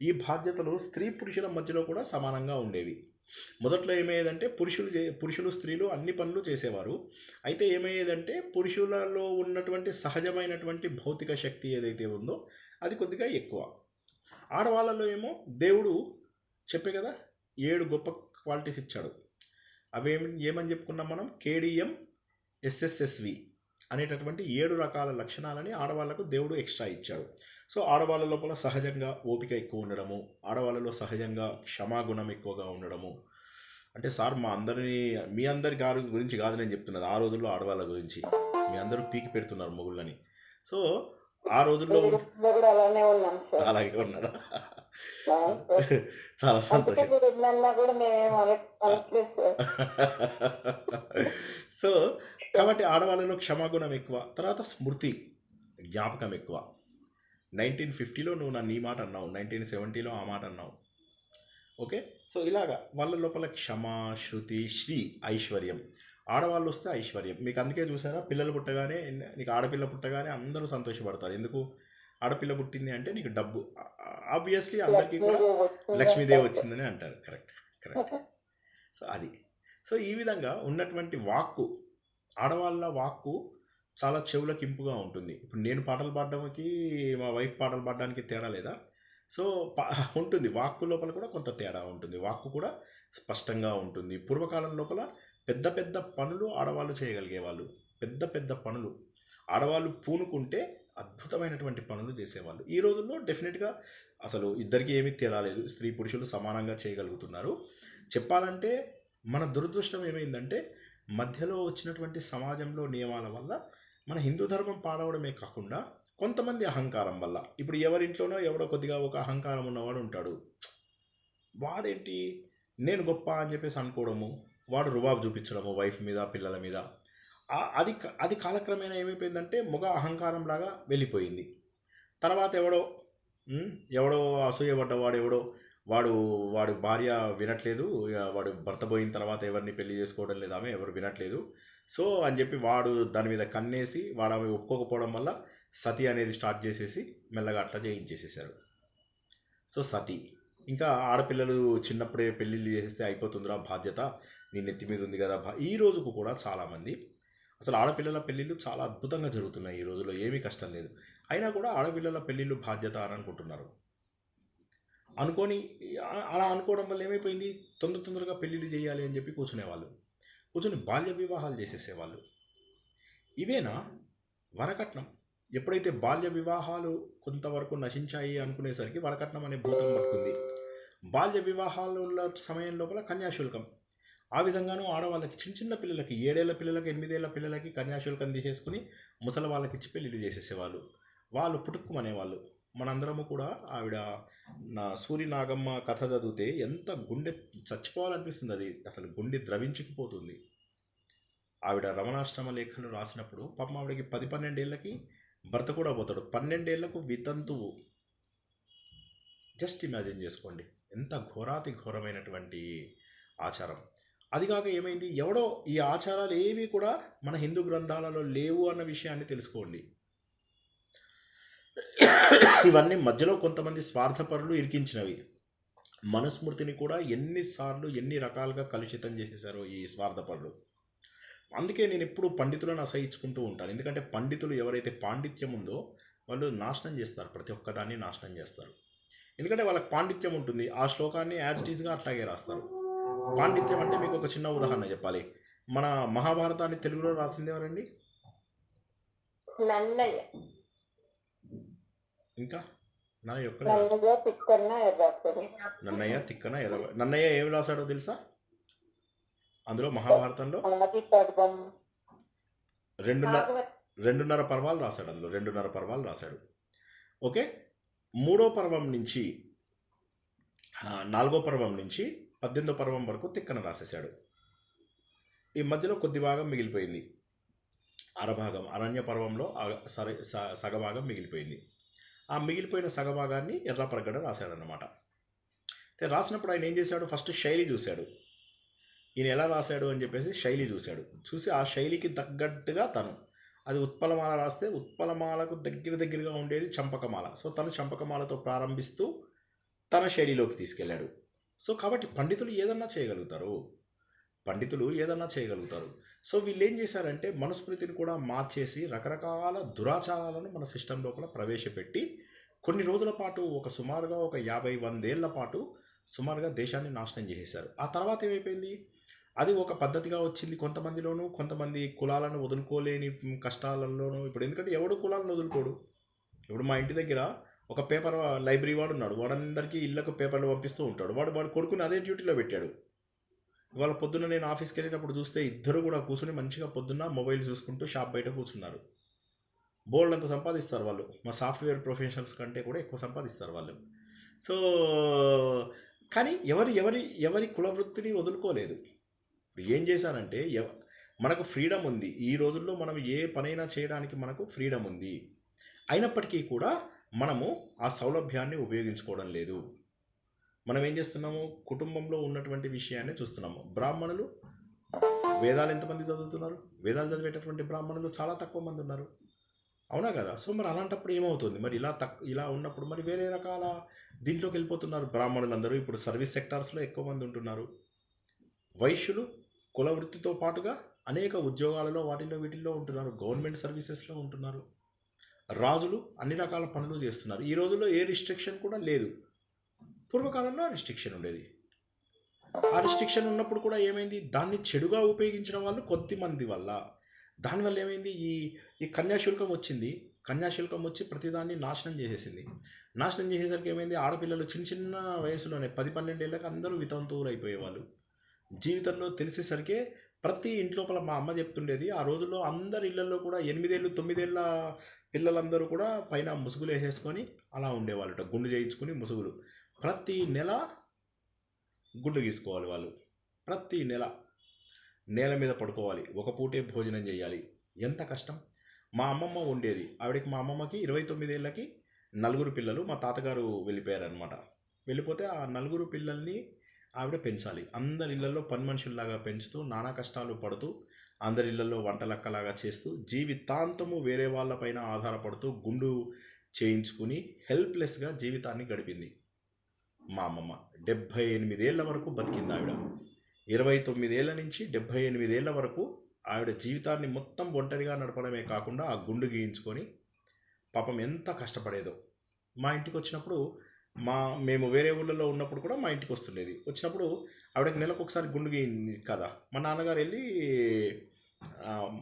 ఈ బాధ్యతలు స్త్రీ పురుషుల మధ్యలో కూడా సమానంగా ఉండేవి. మొదట్లో ఏమయ్యేదంటే పురుషులు స్త్రీలు అన్ని పనులు చేసేవారు. అయితే ఏమయ్యేదంటే పురుషులలో ఉన్నటువంటి సహజమైనటువంటి భౌతిక శక్తి ఏదైతే ఉందో అది కొద్దిగా ఎక్కువ. ఆడవాళ్ళలో ఏమో దేవుడు చెప్పే కదా 7 గొప్ప క్వాలిటీస్ ఇచ్చాడు. ఏమని చెప్పుకున్నాం మనం? కేడిఎం ఎస్ఎస్ఎస్వి అనేటటువంటి 7 రకాల లక్షణాలని ఆడవాళ్ళకు దేవుడు ఎక్స్ట్రా ఇచ్చాడు. సో ఆడవాళ్ళ లోపల సహజంగా ఓపిక ఎక్కువ ఉండడము, ఆడవాళ్ళలో సహజంగా క్షమాగుణం ఎక్కువగా ఉండడము. అంటే సార్ మీ అందరి గురించి కాదు నేను చెప్తున్నది, ఆ రోజుల్లో ఆడవాళ్ళ గురించి. మీ అందరూ పీకి పెడుతున్నారు మొగుళ్ళని. సో ఆ రోజుల్లో కూడా అలానే ఉన్నాం సార్. అలాగే ఉన్నారా? అవును సార్. చాలా అందుకే సంతోషం. మీరు ఎన్నన్నా కూడా మేమేం అనట్లేదు సార్. సో కాబట్టి ఆడవాళ్ళలో క్షమాగుణం ఎక్కువ, తర్వాత స్మృతి జ్ఞాపకం ఎక్కువ. 1950లో నువ్వు నన్ను ఈ మాట అన్నావు, 1970లో ఆ మాట అన్నావు. ఓకే, సో ఇలాగా వాళ్ళ లోపల క్షమ, శృతి, శ్రీ, ఐశ్వర్యం. ఆడవాళ్ళు వస్తే ఐశ్వర్యం. మీకు అందుకే చూసారా, పిల్లలు పుట్టగానే, నీకు ఆడపిల్ల పుట్టగానే అందరూ సంతోషపడతారు. ఎందుకు? ఆడపిల్ల పుట్టింది అంటే నీకు డబ్బు. ఆబ్వియస్లీ అందరికీ కూడా లక్ష్మీదేవి వచ్చిందని అంటారు. కరెక్ట్. సో అది. సో ఈ విధంగా ఉన్నటువంటి వాక్కు, ఆడవాళ్ళ వాక్కు చాలా చెవులకు ఇంపుగా ఉంటుంది. ఇప్పుడు నేను పాటలు పాడడానికి, మా వైఫ్ పాటలు పాడడానికి తేడా లేదా? సో ఉంటుంది. వాక్కు లోపల కూడా కొంత తేడా ఉంటుంది. వాక్కు కూడా స్పష్టంగా ఉంటుంది. పూర్వకాలం లోపల పెద్ద పెద్ద పనులు ఆడవాళ్ళు చేయగలిగేవాళ్ళు. పెద్ద పెద్ద పనులు ఆడవాళ్ళు పూనుకుంటే అద్భుతమైనటువంటి పనులు చేసేవాళ్ళు. ఈ రోజుల్లో డెఫినెట్గా అసలు ఇద్దరికి ఏమీ తేడా లేదు. స్త్రీ పురుషులు సమానంగా చేయగలుగుతున్నారు. చెప్పాలంటే మన దురదృష్టం ఏమైందంటే మధ్యలో వచ్చినటువంటి సమాజంలో నియమాల వల్ల మన హిందూ ధర్మం పాడవడమే కాకుండా కొంతమంది అహంకారం వల్ల, ఇప్పుడు ఎవరింట్లోనో ఎవడో కొద్దిగా ఒక అహంకారం ఉన్నవాడు ఉంటాడు. వాడేంటి నేను గొప్ప అని చెప్పేసి అనుకోవడము, వాడు రుబాబు చూపించడము వైఫ్ మీద, పిల్లల మీద. అది కాలక్రమేణా ఏమైపోయిందంటే మొగ అహంకారం లాగా వెళ్ళిపోయింది. తర్వాత ఎవడో అసూయపడ్డవాడు ఎవడో వాడు భార్య వినట్లేదు, వాడు భర్త పోయిన తర్వాత ఎవరిని పెళ్లి చేసుకోవడం లేదు, ఆమె ఎవరు వినట్లేదు, సో అని చెప్పి వాడు దాని మీద కన్నేసి వాడు ఆమె ఒప్పుకోకపోవడం వల్ల సతి అనేది స్టార్ట్ చేసేసి మెల్లగా అట్లా చేయించేసేసారు. సో సతి. ఇంకా ఆడపిల్లలు చిన్నప్పుడే పెళ్ళిళ్ళు చేసేస్తే అయిపోతుందిరా బాధ్యత, నీ నెత్తి మీద ఉంది కదా. ఈ రోజుకు కూడా చాలామంది అసలు ఆడపిల్లల పెళ్ళిళ్ళు చాలా అద్భుతంగా జరుగుతున్నాయి. ఈ రోజుల్లో ఏమీ కష్టం లేదు. అయినా కూడా ఆడపిల్లల పెళ్ళిళ్ళు బాధ్యత అని అనుకుంటున్నారు. అలా అనుకోవడం వల్ల ఏమైపోయింది, తొందరగా పెళ్ళిళ్ళు చేయాలి అని చెప్పి కూర్చుని బాల్య వివాహాలు చేసేసేవాళ్ళు. ఇవేనా వరకట్నం? ఎప్పుడైతే బాల్య వివాహాలు కొంతవరకు నశించాయి అనుకునేసరికి వరకట్నం అనే భూతం పట్టుకుంది. బాల్య వివాహాల సమయం లోపల కన్యాశుల్కం. ఆ విధంగానూ ఆడవాళ్ళకి, చిన్న పిల్లలకి, 7 ఏళ్ల పిల్లలకి, 8 ఏళ్ల పిల్లలకి కన్యాశుల్కం తీసేసుకుని ముసలి వాళ్ళకి ఇచ్చి పెళ్ళిళ్ళు చేసేసేవాళ్ళు. వాళ్ళు పుట్టుక్కుమనేవాళ్ళు. మనందరము కూడా ఆవిడ సూరి నాగమ్మ కథ చదివితే ఎంత గుండె చచ్చిపోవాలనిపిస్తుంది. అది అసలు గుండె ద్రవించుకుపోతుంది. ఆవిడ రమణాష్టమ లేఖలు రాసినప్పుడు పాపం ఆవిడకి 10-12 ఏళ్ళకి భర్త కూడా పోతాడు. 12 ఏళ్లకు వితంతువు. జస్ట్ ఇమాజిన్ చేసుకోండి, ఎంత ఘోరాతి ఘోరమైనటువంటి ఆచారం. అదిగాక ఏమైంది, ఎవడో ఈ ఆచారాలు ఏవి కూడా మన హిందూ గ్రంథాలలో లేవు అన్న విషయాన్ని తెలుసుకోండి. ఇవన్నీ మధ్యలో కొంతమంది స్వార్థపరులు ఇరికించినవి. మనుస్మృతిని కూడా ఎన్నిసార్లు ఎన్ని రకాలుగా కలుషితం చేసేసారో ఈ స్వార్థపరులు. అందుకే నేను ఎప్పుడు పండితులను అసహించుకుంటూ ఉంటాను. ఎందుకంటే పండితులు ఎవరైతే పాండిత్యం ఉందో వాళ్ళు నాశనం చేస్తారు, ప్రతి ఒక్కదాన్ని నాశనం చేస్తారు. ఎందుకంటే వాళ్ళకి పాండిత్యం ఉంటుంది. ఆ శ్లోకాన్ని యాజ్ ఇట్ ఈజ్గా అట్లాగే రాస్తారు. పాండిత్యం అంటే మీకు ఒక చిన్న ఉదాహరణ చెప్పాలి. మన మహాభారతాన్ని తెలుగులో రాసింది ఎవరండి? నన్నయ్య. ఇంకా నన్నయ్య తిక్కన ఎర్రప్పని. నన్నయ్య ఏం రాశాడో తెలుసా? అందులో మహాభారతంలో ఆది పర్వం 2.5 పర్వాలు రాశాడు. అందులో 2.5 పర్వాలు రాశాడు. ఓకే, 3వ పర్వం నుంచి 4వ పర్వం నుంచి 18వ పర్వం వరకు తిక్కన రాసేశాడు. ఈ మధ్యలో కొద్ది భాగం మిగిలిపోయింది, అరభాగం. అరణ్య పర్వంలో సగభాగం మిగిలిపోయింది. ఆ మిగిలిపోయిన సగభాగాన్ని ఎర్రపరగడ రాశాడనమాట. రాసినప్పుడు ఆయన ఏం చేశాడు, ఫస్ట్ శైలి చూశాడు. ఈయన ఎలా రాశాడు అని చెప్పేసి శైలి చూశాడు. చూసి ఆ శైలికి తగ్గట్టుగా తను అది ఉత్పలమాల రాస్తే ఉత్పలమాలకు దగ్గరగా ఉండేది చంపకమాల. సో తను చంపకమాలతో ప్రారంభిస్తూ తన శైలిలోకి తీసుకెళ్ళాడు. సో కాబట్టి పండితులు ఏదన్నా చేయగలుగుతారు. సో వీళ్ళు ఏం చేశారంటే మనుస్మృతిని కూడా మార్చేసి రకరకాల దురాచారాలను మన సిస్టమ్ లోపల ప్రవేశపెట్టి కొన్ని రోజుల పాటు సుమారుగా 50-100 ఏళ్ల పాటు సుమారుగా దేశాన్ని నాశనం చేసేశారు. ఆ తర్వాత ఏమైపోయింది, అది ఒక పద్ధతిగా వచ్చింది కొంతమందిలోనూ, కొంతమంది కులాలను వదులుకోలేని కష్టాలలోనూ. ఇప్పుడు ఎందుకంటే ఎవడు కులాలను వదులుకోడు. ఇప్పుడు మా ఇంటి దగ్గర ఒక పేపర్ లైబ్రరీ వాడు ఉన్నాడు, వాడందరికీ ఇళ్ళకు పేపర్లు పంపిస్తూ ఉంటాడు. వాడు కొడుకుని అదే డ్యూటీలో పెట్టాడు. ఇవాళ పొద్దున్న నేను ఆఫీస్కి వెళ్ళినప్పుడు చూస్తే ఇద్దరు కూడా కూర్చుని మంచిగా పొద్దున్న మొబైల్ చూసుకుంటూ షాప్ బయట కూర్చున్నారు. బోల్డ్ అంత సంపాదిస్తారు వాళ్ళు. మా సాఫ్ట్వేర్ ప్రొఫెషనల్స్ కంటే కూడా ఎక్కువ సంపాదిస్తారు వాళ్ళు. సో కానీ ఎవరి కులవృత్తిని వదులుకోలేదు. ఏం చేశారంటే మనకు ఫ్రీడమ్ ఉంది. ఈ రోజుల్లో మనం ఏ పనైనా చేయడానికి మనకు ఫ్రీడమ్ ఉంది. అయినప్పటికీ కూడా మనము ఆ సౌలభ్యాన్ని ఉపయోగించుకోవడం లేదు. మనం ఏం చేస్తున్నాము, కుటుంబంలో ఉన్నటువంటి విషయాన్ని చూస్తున్నాము. బ్రాహ్మణులు వేదాలు ఎంతమంది చదువుతున్నారు? వేదాలు చదివేటటువంటి బ్రాహ్మణులు చాలా తక్కువ మంది ఉన్నారు. అవునా కదా? సో మరి అలాంటప్పుడు ఏమవుతుంది, మరి ఇలా ఉన్నప్పుడు మరి వేరే రకాల దీంట్లోకి వెళ్ళిపోతున్నారు బ్రాహ్మణులందరూ. ఇప్పుడు సర్వీస్ సెక్టార్స్లో ఎక్కువ మంది ఉంటున్నారు. వైశ్యులు కుల వృత్తితో పాటుగా అనేక ఉద్యోగాలలో వీటిల్లో ఉంటున్నారు. గవర్నమెంట్ సర్వీసెస్లో ఉంటున్నారు. రాజులు అన్ని రకాల పనులు చేస్తున్నారు. ఈ రోజుల్లో ఏ రిస్ట్రిక్షన్ కూడా లేదు. పూర్వకాలంలో రిస్ట్రిక్షన్ ఉండేది. ఆ రిస్ట్రిక్షన్ ఉన్నప్పుడు కూడా ఏమైంది, దాన్ని చెడుగా ఉపయోగించిన వాళ్ళు కొద్దిమంది వల్ల, దానివల్ల ఏమైంది, ఈ కన్యాశుల్కం వచ్చింది. కన్యాశుల్కం వచ్చి ప్రతిదాన్ని నాశనం చేసేసింది. నాశనం చేసేసరికి ఏమైంది, ఆడపిల్లలు చిన్న వయసులోనే 10-12 ఏళ్ళకి అందరూ వితంతువులు అయిపోయేవాళ్ళు. జీవితంలో తెలిసేసరికి ప్రతి ఇంట్లోపల మా అమ్మ చెప్తుండేది, ఆ రోజుల్లో అందరి ఇళ్లలో కూడా 8-9 ఏళ్ళ పిల్లలందరూ కూడా పైన ముసుగులు వేసేసుకొని అలా ఉండేవాళ్ళట. గుండు చేయించుకుని ముసుగులు. ప్రతి నెల గుండు గీసుకోవాలి వాళ్ళు. ప్రతి నెల నేల మీద పడుకోవాలి. ఒక పూటే భోజనం చేయాలి. ఎంత కష్టం. మా అమ్మమ్మ ఉండేది. మా అమ్మమ్మకి 29 ఏళ్ళకి 4 పిల్లలు. మా తాతగారు వెళ్ళిపోయారనమాట. వెళ్ళిపోతే ఆ 4 పిల్లల్ని ఆవిడ పెంచాలి. అందరి ఇళ్లలో పని మనుషుల్లాగా పెంచుతూ, నానా కష్టాలు పడుతూ, అందరి ఇళ్లలో వంటలక్కలాగా చేస్తూ, జీవితాంతము వేరే వాళ్ళపైన ఆధారపడుతూ గుండు చేయించుకుని హెల్ప్లెస్గా జీవితాన్ని గడిపింది మా అమ్మమ్మ. 78 ఏళ్ళ వరకు బతికింది ఆవిడ. 29 ఏళ్ళ నుంచి 78 ఏళ్ళ వరకు ఆవిడ జీవితాన్ని మొత్తం ఒంటరిగా నడపడమే కాకుండా ఆ గుండు గీయించుకొని పాపం ఎంత కష్టపడేదో. మా ఇంటికి వచ్చినప్పుడు మేము వేరే ఊళ్ళలో ఉన్నప్పుడు కూడా మా ఇంటికి వస్తుండేది. వచ్చినప్పుడు ఆవిడకి నెలకు ఒకసారి గుండు గీయింది కదా, మా నాన్నగారు వెళ్ళి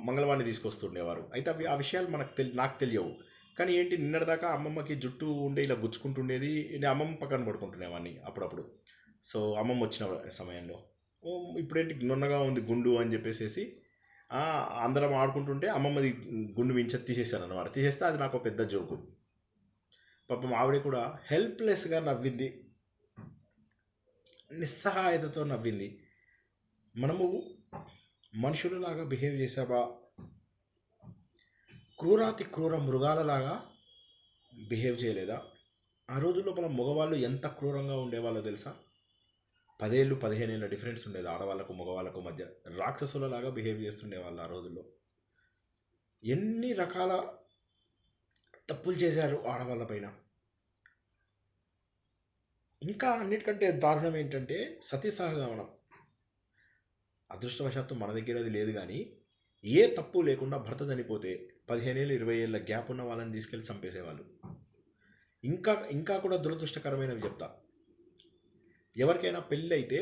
మంగళవాణ్ణి తీసుకొస్తుండేవారు. అయితే ఆ విషయాలు నాకు తెలియవు. కానీ ఏంటి, నిన్నటిదాకా అమ్మమ్మకి జుట్టు ఉండే ఇలా గుచ్చుకుంటుండేది. నేను అమ్మమ్మ పక్కన పడుకుంటునేవాడిని అప్పుడప్పుడు. సో అమ్మమ్మ వచ్చిన సమయంలో ఇప్పుడేంటి నున్నగా ఉంది గుండు అని చెప్పేసి అందరం ఆడుకుంటుంటే అమ్మమ్మది గుండు తీసేశాను అనమాట. తీసేస్తే అది నాకు పెద్ద జోకు. పాపం ఆవిడ కూడా హెల్ప్లెస్గా నవ్వింది, నిస్సహాయతతో నవ్వింది. మనము మనుషులలాగా బిహేవ్ చేసావా, క్రూరాతి క్రూర మృగాలలాగా బిహేవ్ చేయలేదా? ఆ రోజు లోపల మగవాళ్ళు ఎంత క్రూరంగా ఉండేవాళ్ళో తెలుసా? 10 ఏళ్ళు 15 ఏళ్ళ డిఫరెన్స్ ఉండేది ఆడవాళ్ళకు మగవాళ్ళకు మధ్య. రాక్షసులలాగా బిహేవ్ చేస్తుండేవాళ్ళు ఆ రోజుల్లో. ఎన్ని రకాల తప్పులు చేశారు ఆడవాళ్ళ పైన. ఇంకా అన్నిటికంటే దారుణం ఏంటంటే సతీ సహగమనం. అదృష్టవశాత్తు మన దగ్గర అది లేదు. కానీ ఏ తప్పు లేకుండా భర్త చనిపోతే 15 ఏళ్ళు 20 ఏళ్ళ గ్యాప్ ఉన్న వాళ్ళని తీసుకెళ్ళి చంపేసేవాళ్ళు. ఇంకా కూడా దురదృష్టకరమైనవి చెప్తా. ఎవరికైనా పెళ్ళి అయితే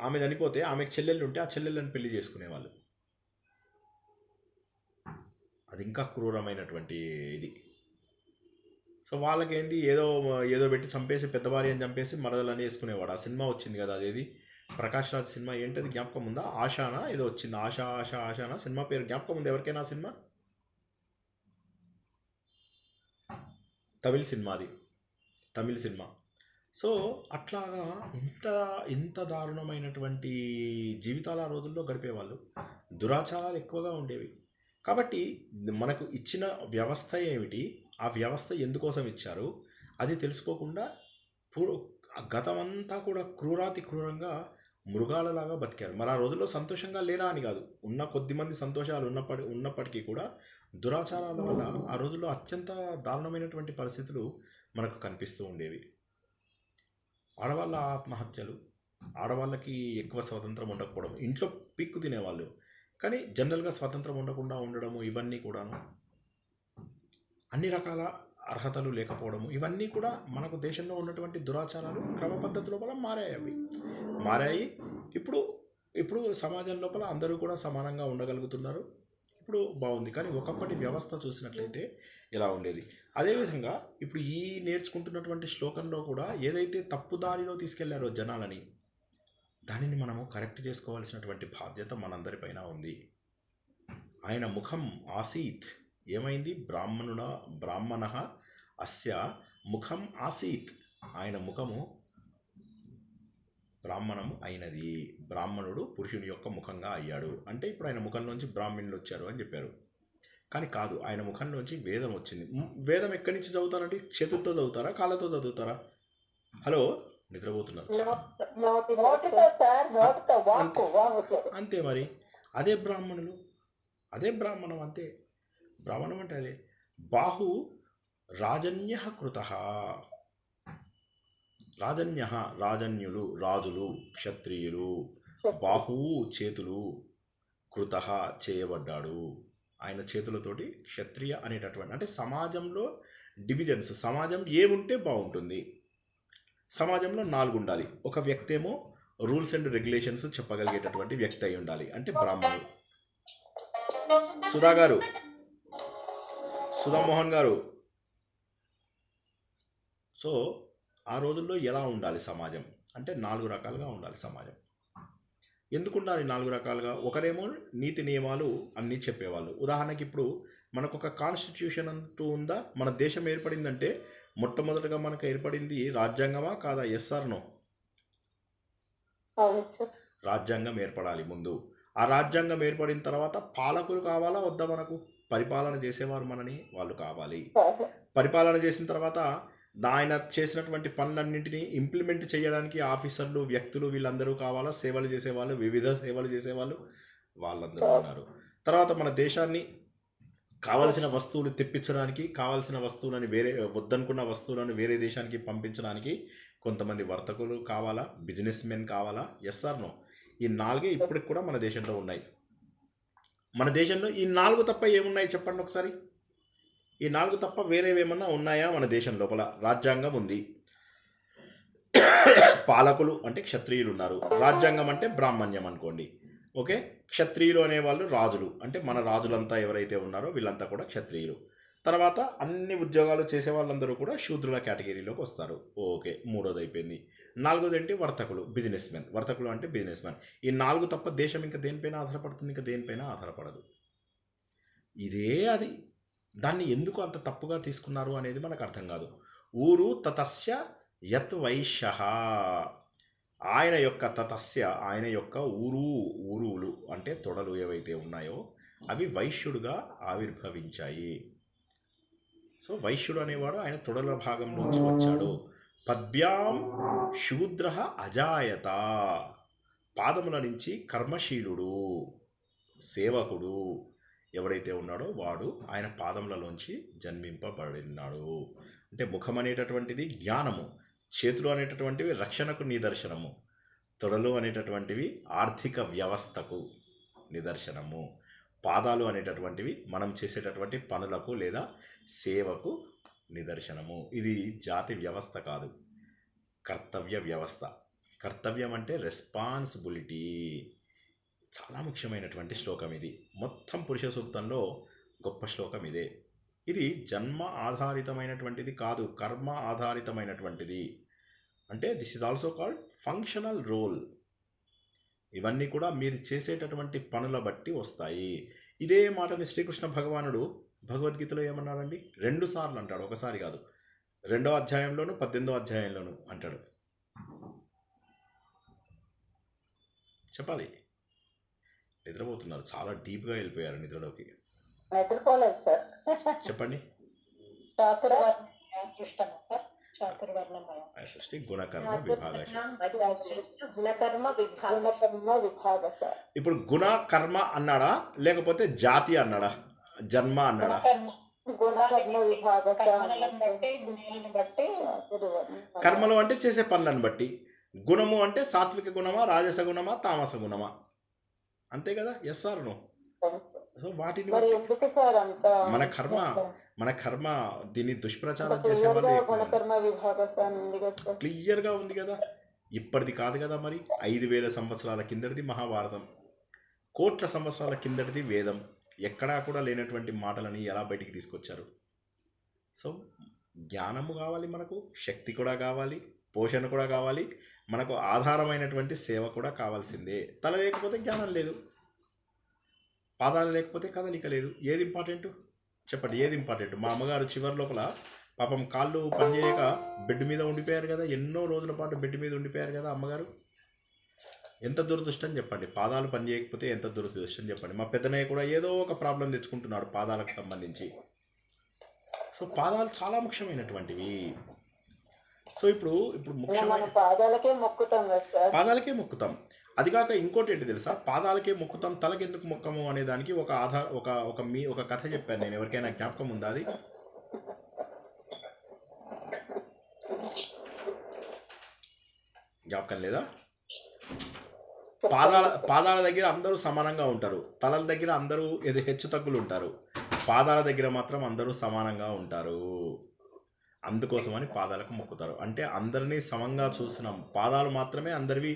ఆమె చనిపోతే ఆమెకు చెల్లెళ్ళు ఉంటే ఆ చెల్లెళ్ళని పెళ్లి చేసుకునేవాళ్ళు. అది ఇంకా క్రూరమైనటువంటి ఇది. సో వాళ్ళకేంది ఏదో పెట్టి చంపేసి పెద్దవారి అని చంపేసి మరదలని వేసుకునేవాడు. ఆ సినిమా వచ్చింది కదా, అదేది ప్రకాష్ రాజ్ సినిమా, ఏంటది జ్ఞాపకం ఉందా? ఆశానా ఏదో వచ్చింది. ఆశానా సినిమా పేరు జ్ఞాపకం ఉంది ఎవరికైనా? ఆ సినిమా తమిళ సినిమా. సో అట్లాగా ఇంత దారుణమైనటువంటి జీవితాలు ఆ రోజుల్లో గడిపేవాళ్ళు. దురాచారాలు ఎక్కువగా ఉండేవి. కాబట్టి మనకు ఇచ్చిన వ్యవస్థ ఏమిటి, ఆ వ్యవస్థ ఎందుకోసం ఇచ్చారు అది తెలుసుకోకుండా గతమంతా కూడా క్రూరాతి క్రూరంగా మృగాలలాగా బతికారు. మరి ఆ రోజుల్లో సంతోషంగా లేరా అని కాదు, ఉన్న కొద్ది మంది సంతోషాలు ఉన్నప్పటికీ కూడా దురాచారాల వల్ల ఆ రోజుల్లో అత్యంత దారుణమైనటువంటి పరిస్థితులు మనకు కనిపిస్తూ ఉండేవి. ఆడవాళ్ళ ఆత్మహత్యలు, ఆడవాళ్ళకి ఎక్కువ స్వతంత్రం ఉండకపోవడం, ఇంట్లో పిక్కు తినేవాళ్ళు, కానీ జనరల్గా స్వతంత్రం ఉండకుండా ఉండడము, ఇవన్నీ కూడాను అన్ని రకాల అర్హతలు లేకపోవడము, ఇవన్నీ కూడా మనకు దేశంలో ఉన్నటువంటి దురాచారాలు క్రమ పద్ధతి లోపల మారాయి. ఇప్పుడు సమాజం లోపల అందరూ కూడా సమానంగా ఉండగలుగుతున్నారు. ఇప్పుడు బాగుంది. కానీ ఒకప్పటి వ్యవస్థ చూసినట్లయితే ఇలా ఉండేది. అదేవిధంగా ఇప్పుడు ఈ నేర్చుకుంటున్నటువంటి శ్లోకంలో కూడా ఏదైతే తప్పుదారిలో తీసుకెళ్లారో జనాలని, దానిని మనము కరెక్ట్ చేసుకోవాల్సినటువంటి బాధ్యత మనందరిపైన ఉంది. ఆయన ముఖం ఆసీత్, ఏమైంది? బ్రాహ్మణ అస్య ముఖం ఆసీత్, ఆయన ముఖము బ్రాహ్మణం అయినది. బ్రాహ్మణుడు పురుషుని యొక్క ముఖంగా అయ్యాడు అంటే ఇప్పుడు ఆయన ముఖంలోంచి బ్రాహ్మణులు వచ్చారు అని చెప్పారు. కానీ కాదు, ఆయన ముఖంలోంచి వేదం వచ్చింది. వేదం ఎక్కడి నుంచి చదువుతారంటే చేతులతో చదువుతారా, కాళ్ళతో చదువుతారా? హలో, నిద్రపోతున్నారు. నోటితో సార్, నోటితో అంతే. మరి అదే బ్రాహ్మణులు, అదే బ్రాహ్మణం, అంతే. బ్రాహ్మణం అంటే అదే. బాహు రాజన్య కృత, రాజన్యులు, రాజులు, క్షత్రియులు. బాహు చేతులు, కృత చేయబడ్డాడు. ఆయన చేతులతోటి క్షత్రియ అనేటటువంటి, అంటే సమాజంలో డివిజన్స్, సమాజం ఏముంటే బాగుంటుంది, సమాజంలో 4 ఉండాలి. ఒక వ్యక్తి ఏమో రూల్స్ అండ్ రెగ్యులేషన్స్ చెప్పగలిగేటటువంటి వ్యక్తి అయి ఉండాలి, అంటే బ్రాహ్మణుడు. సుధామోహన్ గారు, సో ఆ రోజుల్లో ఎలా ఉండాలి సమాజం అంటే 4 రకాలుగా ఉండాలి సమాజం. ఎందుకు ఉండాలి 4 రకాలుగా? ఒకరేమో నీతి నియమాలు అన్నీ చెప్పేవాళ్ళు. ఉదాహరణకి ఇప్పుడు మనకు ఒక కాన్స్టిట్యూషన్ అంటూ ఉందా? మన దేశం ఏర్పడిందంటే మొట్టమొదటిగా మనకు ఏర్పడింది రాజ్యాంగమా కాదా? Yes or no? రాజ్యాంగం ఏర్పడాలి ముందు. ఆ రాజ్యాంగం ఏర్పడిన తర్వాత పాలకులు కావాలా వద్దా? మనకు పరిపాలన చేసేవారు మనని వాళ్ళు కావాలి. పరిపాలన చేసిన తర్వాత ఆయన చేసినటువంటి పనులన్నింటినీ ఇంప్లిమెంట్ చేయడానికి ఆఫీసర్లు, వ్యక్తులు, వీళ్ళందరూ కావాలా? సేవలు చేసేవాళ్ళు, వివిధ సేవలు చేసేవాళ్ళు వాళ్ళందరూ ఉన్నారు. తర్వాత మన దేశాన్ని కావలసిన వస్తువులు తెప్పించడానికి, కావలసిన వస్తువులను వద్దనుకున్న వస్తువులను వేరే దేశానికి పంపించడానికి కొంతమంది వర్తకులు కావాలా? బిజినెస్ మెన్ కావాలా? Yes or no? ఈ 4 ఇప్పటికి కూడా మన దేశంలో ఉన్నాయి. మన దేశంలో ఈ 4 తప్ప ఏమున్నాయి చెప్పండి ఒకసారి. ఈ 4 తప్ప వేరేవేమన్నా ఉన్నాయా మన దేశం లోపల? రాజ్యాంగం ఉంది, పాలకులు అంటే క్షత్రియులు ఉన్నారు, రాజ్యాంగం అంటే బ్రాహ్మణ్యం అనుకోండి, ఓకే. క్షత్రియులు అనేవాళ్ళు రాజులు, అంటే మన రాజులంతా ఎవరైతే ఉన్నారో వీళ్ళంతా కూడా క్షత్రియులు. తర్వాత అన్ని ఉద్యోగాలు చేసే వాళ్ళందరూ కూడా శూద్రుల కేటగిరీలోకి వస్తారు, ఓకే. 3వది అయిపోయింది. 4వది ఏంటి? వర్తకులు, బిజినెస్ మెన్. వర్తకులు అంటే బిజినెస్ మెన్. ఈ 4 తప్ప దేశం ఇంకా దేనిపైన ఆధారపడుతుంది? ఇంకా దేనిపైన ఆధారపడదు. ఇదే అది. దాన్ని ఎందుకు అంత తప్పుగా తీసుకున్నారు అనేది మనకు అర్థం కాదు. ఊరు తతస్య యత్ వైశ్య, ఆయన యొక్క తతస్య, ఆయన యొక్క ఊరువులు అంటే తొడలు ఏవైతే ఉన్నాయో అవి వైశ్యుడుగా ఆవిర్భవించాయి. సో వైశ్యుడు అనేవాడు ఆయన తొడల భాగం నుంచి వచ్చాడు. పద్భ్యాం శూద్ర అజాయత, పాదముల నుంచి కర్మశీలుడు, సేవకుడు ఎవరైతే ఉన్నాడో వాడు ఆయన పాదములలోంచి జన్మింపబడినాడు. అంటే ముఖం అనేటటువంటిది జ్ఞానము, చేతులు అనేటటువంటివి రక్షణకు నిదర్శనము, తొడలు అనేటటువంటివి ఆర్థిక వ్యవస్థకు నిదర్శనము, పాదాలు అనేటటువంటివి మనం చేసేటటువంటి పనులకు లేదా సేవకు నిదర్శనము. ఇది జాతి వ్యవస్థ కాదు, కర్తవ్య వ్యవస్థ. కర్తవ్యం అంటే రెస్పాన్సిబిలిటీ. చాలా ముఖ్యమైనటువంటి శ్లోకం ఇది. మొత్తం పురుష సూక్తంలో గొప్ప శ్లోకం ఇదే. ఇది జన్మ ఆధారితమైనటువంటిది కాదు, కర్మ ఆధారితమైనటువంటిది. అంటే this is also called functional role. ఇవన్నీ కూడా మీరు చేసేటటువంటి పనుల బట్టి వస్తాయి. ఇదే మాటని శ్రీకృష్ణ భగవానుడు భగవద్గీతలో ఏమన్నాడండి? 2 సార్లు అంటాడు, ఒకసారి కాదు. 2వ అధ్యాయంలోను 18వ అధ్యాయంలోను అంటాడు. చెప్పాలి. నిద్రపోతున్నారు, చాలా డీప్గా వెళ్ళిపోయారు నిద్రలోకి. నిద్రపోలేదు సార్. చెప్పండి. చాతుర్వర్ణమయం షష్ఠి గుణకర్మ విభాగశ. గుణకర్మ విభాగ గుణకర్మ విభాగ సార్. ఇప్పుడు గుణ కర్మ అన్నాడా లేకపోతే జాతి అన్నాడా జన్మ అన్నాడా? గుణకర్మ విభాగ సార్. కర్మలను బట్టి గుణాలను బట్టి చాతుర్వర్ణం. కర్మలు అంటే చేసే పనులను బట్టి, గుణము అంటే సాత్విక గుణమా రాజస గుణమా తామస గుణమా, అంతే కదా? Yes or no? సో వాటిని మరి బట్టి ఎందుకు సార్ అంత మన కర్మ దీన్ని దుష్ప్రచారం చేసే క్లియర్ గా వాళ్ళు గుణకర్మ విభాగ సార్ ఉంది కదా సార్. క్లియర్ గా ఉంది కదా. ఇప్పటిది కాదు కదా, మరి 5000 సంవత్సరాల కిందటిది మహాభారతం, కోట్ల సంవత్సరాల కిందటిది వేదం. ఎక్కడా కూడా లేనటువంటి మాటలని ఎలా బయటికి తీసుకొచ్చారు? సో జ్ఞానము కావాలి, మనకు శక్తి కూడా కావాలి, పోషణ కూడా కావాలి, మనకు ఆధారమైనటువంటి సేవ కూడా కావాల్సిందే. తల లేకపోతే జ్ఞానం లేదు, పాదాలు లేకపోతే కదలిక లేదు. ఏది ఇంపార్టెంట్ చెప్పండి? ఏది ఇంపార్టెంట్? మా అమ్మగారు చివరి లోపల పాపం కాళ్ళు పనిచేయక బెడ్ మీద ఉండిపోయారు కదా, ఎన్నో రోజుల పాటు బెడ్ మీద ఉండిపోయారు కదా అమ్మగారు. ఎంత దురదృష్టం చెప్పండి. పాదాలు పనిచేయకపోతే ఎంత దురదృష్టం చెప్పండి. మా పెద్దనయ్య కూడా ఏదో ఒక ప్రాబ్లం తెచ్చుకుంటున్నాడు పాదాలకు సంబంధించి. సో పాదాలు చాలా ముఖ్యమైనటువంటివి. సో ఇప్పుడు ముఖ్యమైన మనం పాదాలకే మొక్కుతాం కదా సార్. పాదాలకే మొక్కుతాం. అది కాక ఇంకోటి ఏంటి తెలుసా? పాదాలకే మొక్కుతాం, తలకెందుకు మొక్కము అనే దానికి ఒక కథ చెప్పాను నేను. ఎవరికైనా జ్ఞాపకం ఉందా? అది జ్ఞాపకం లేదా? పాదాల దగ్గర అందరూ సమానంగా ఉంటారు, తలల దగ్గర అందరూ హెచ్చు తగ్గులు ఉంటారు, పాదాల దగ్గర మాత్రం అందరూ సమానంగా ఉంటారు. అందుకోసమని పాదాలకు మొక్కుతారు. అంటే అందరినీ సమంగా చూస్తున్నాం, పాదాలు మాత్రమే అందరివి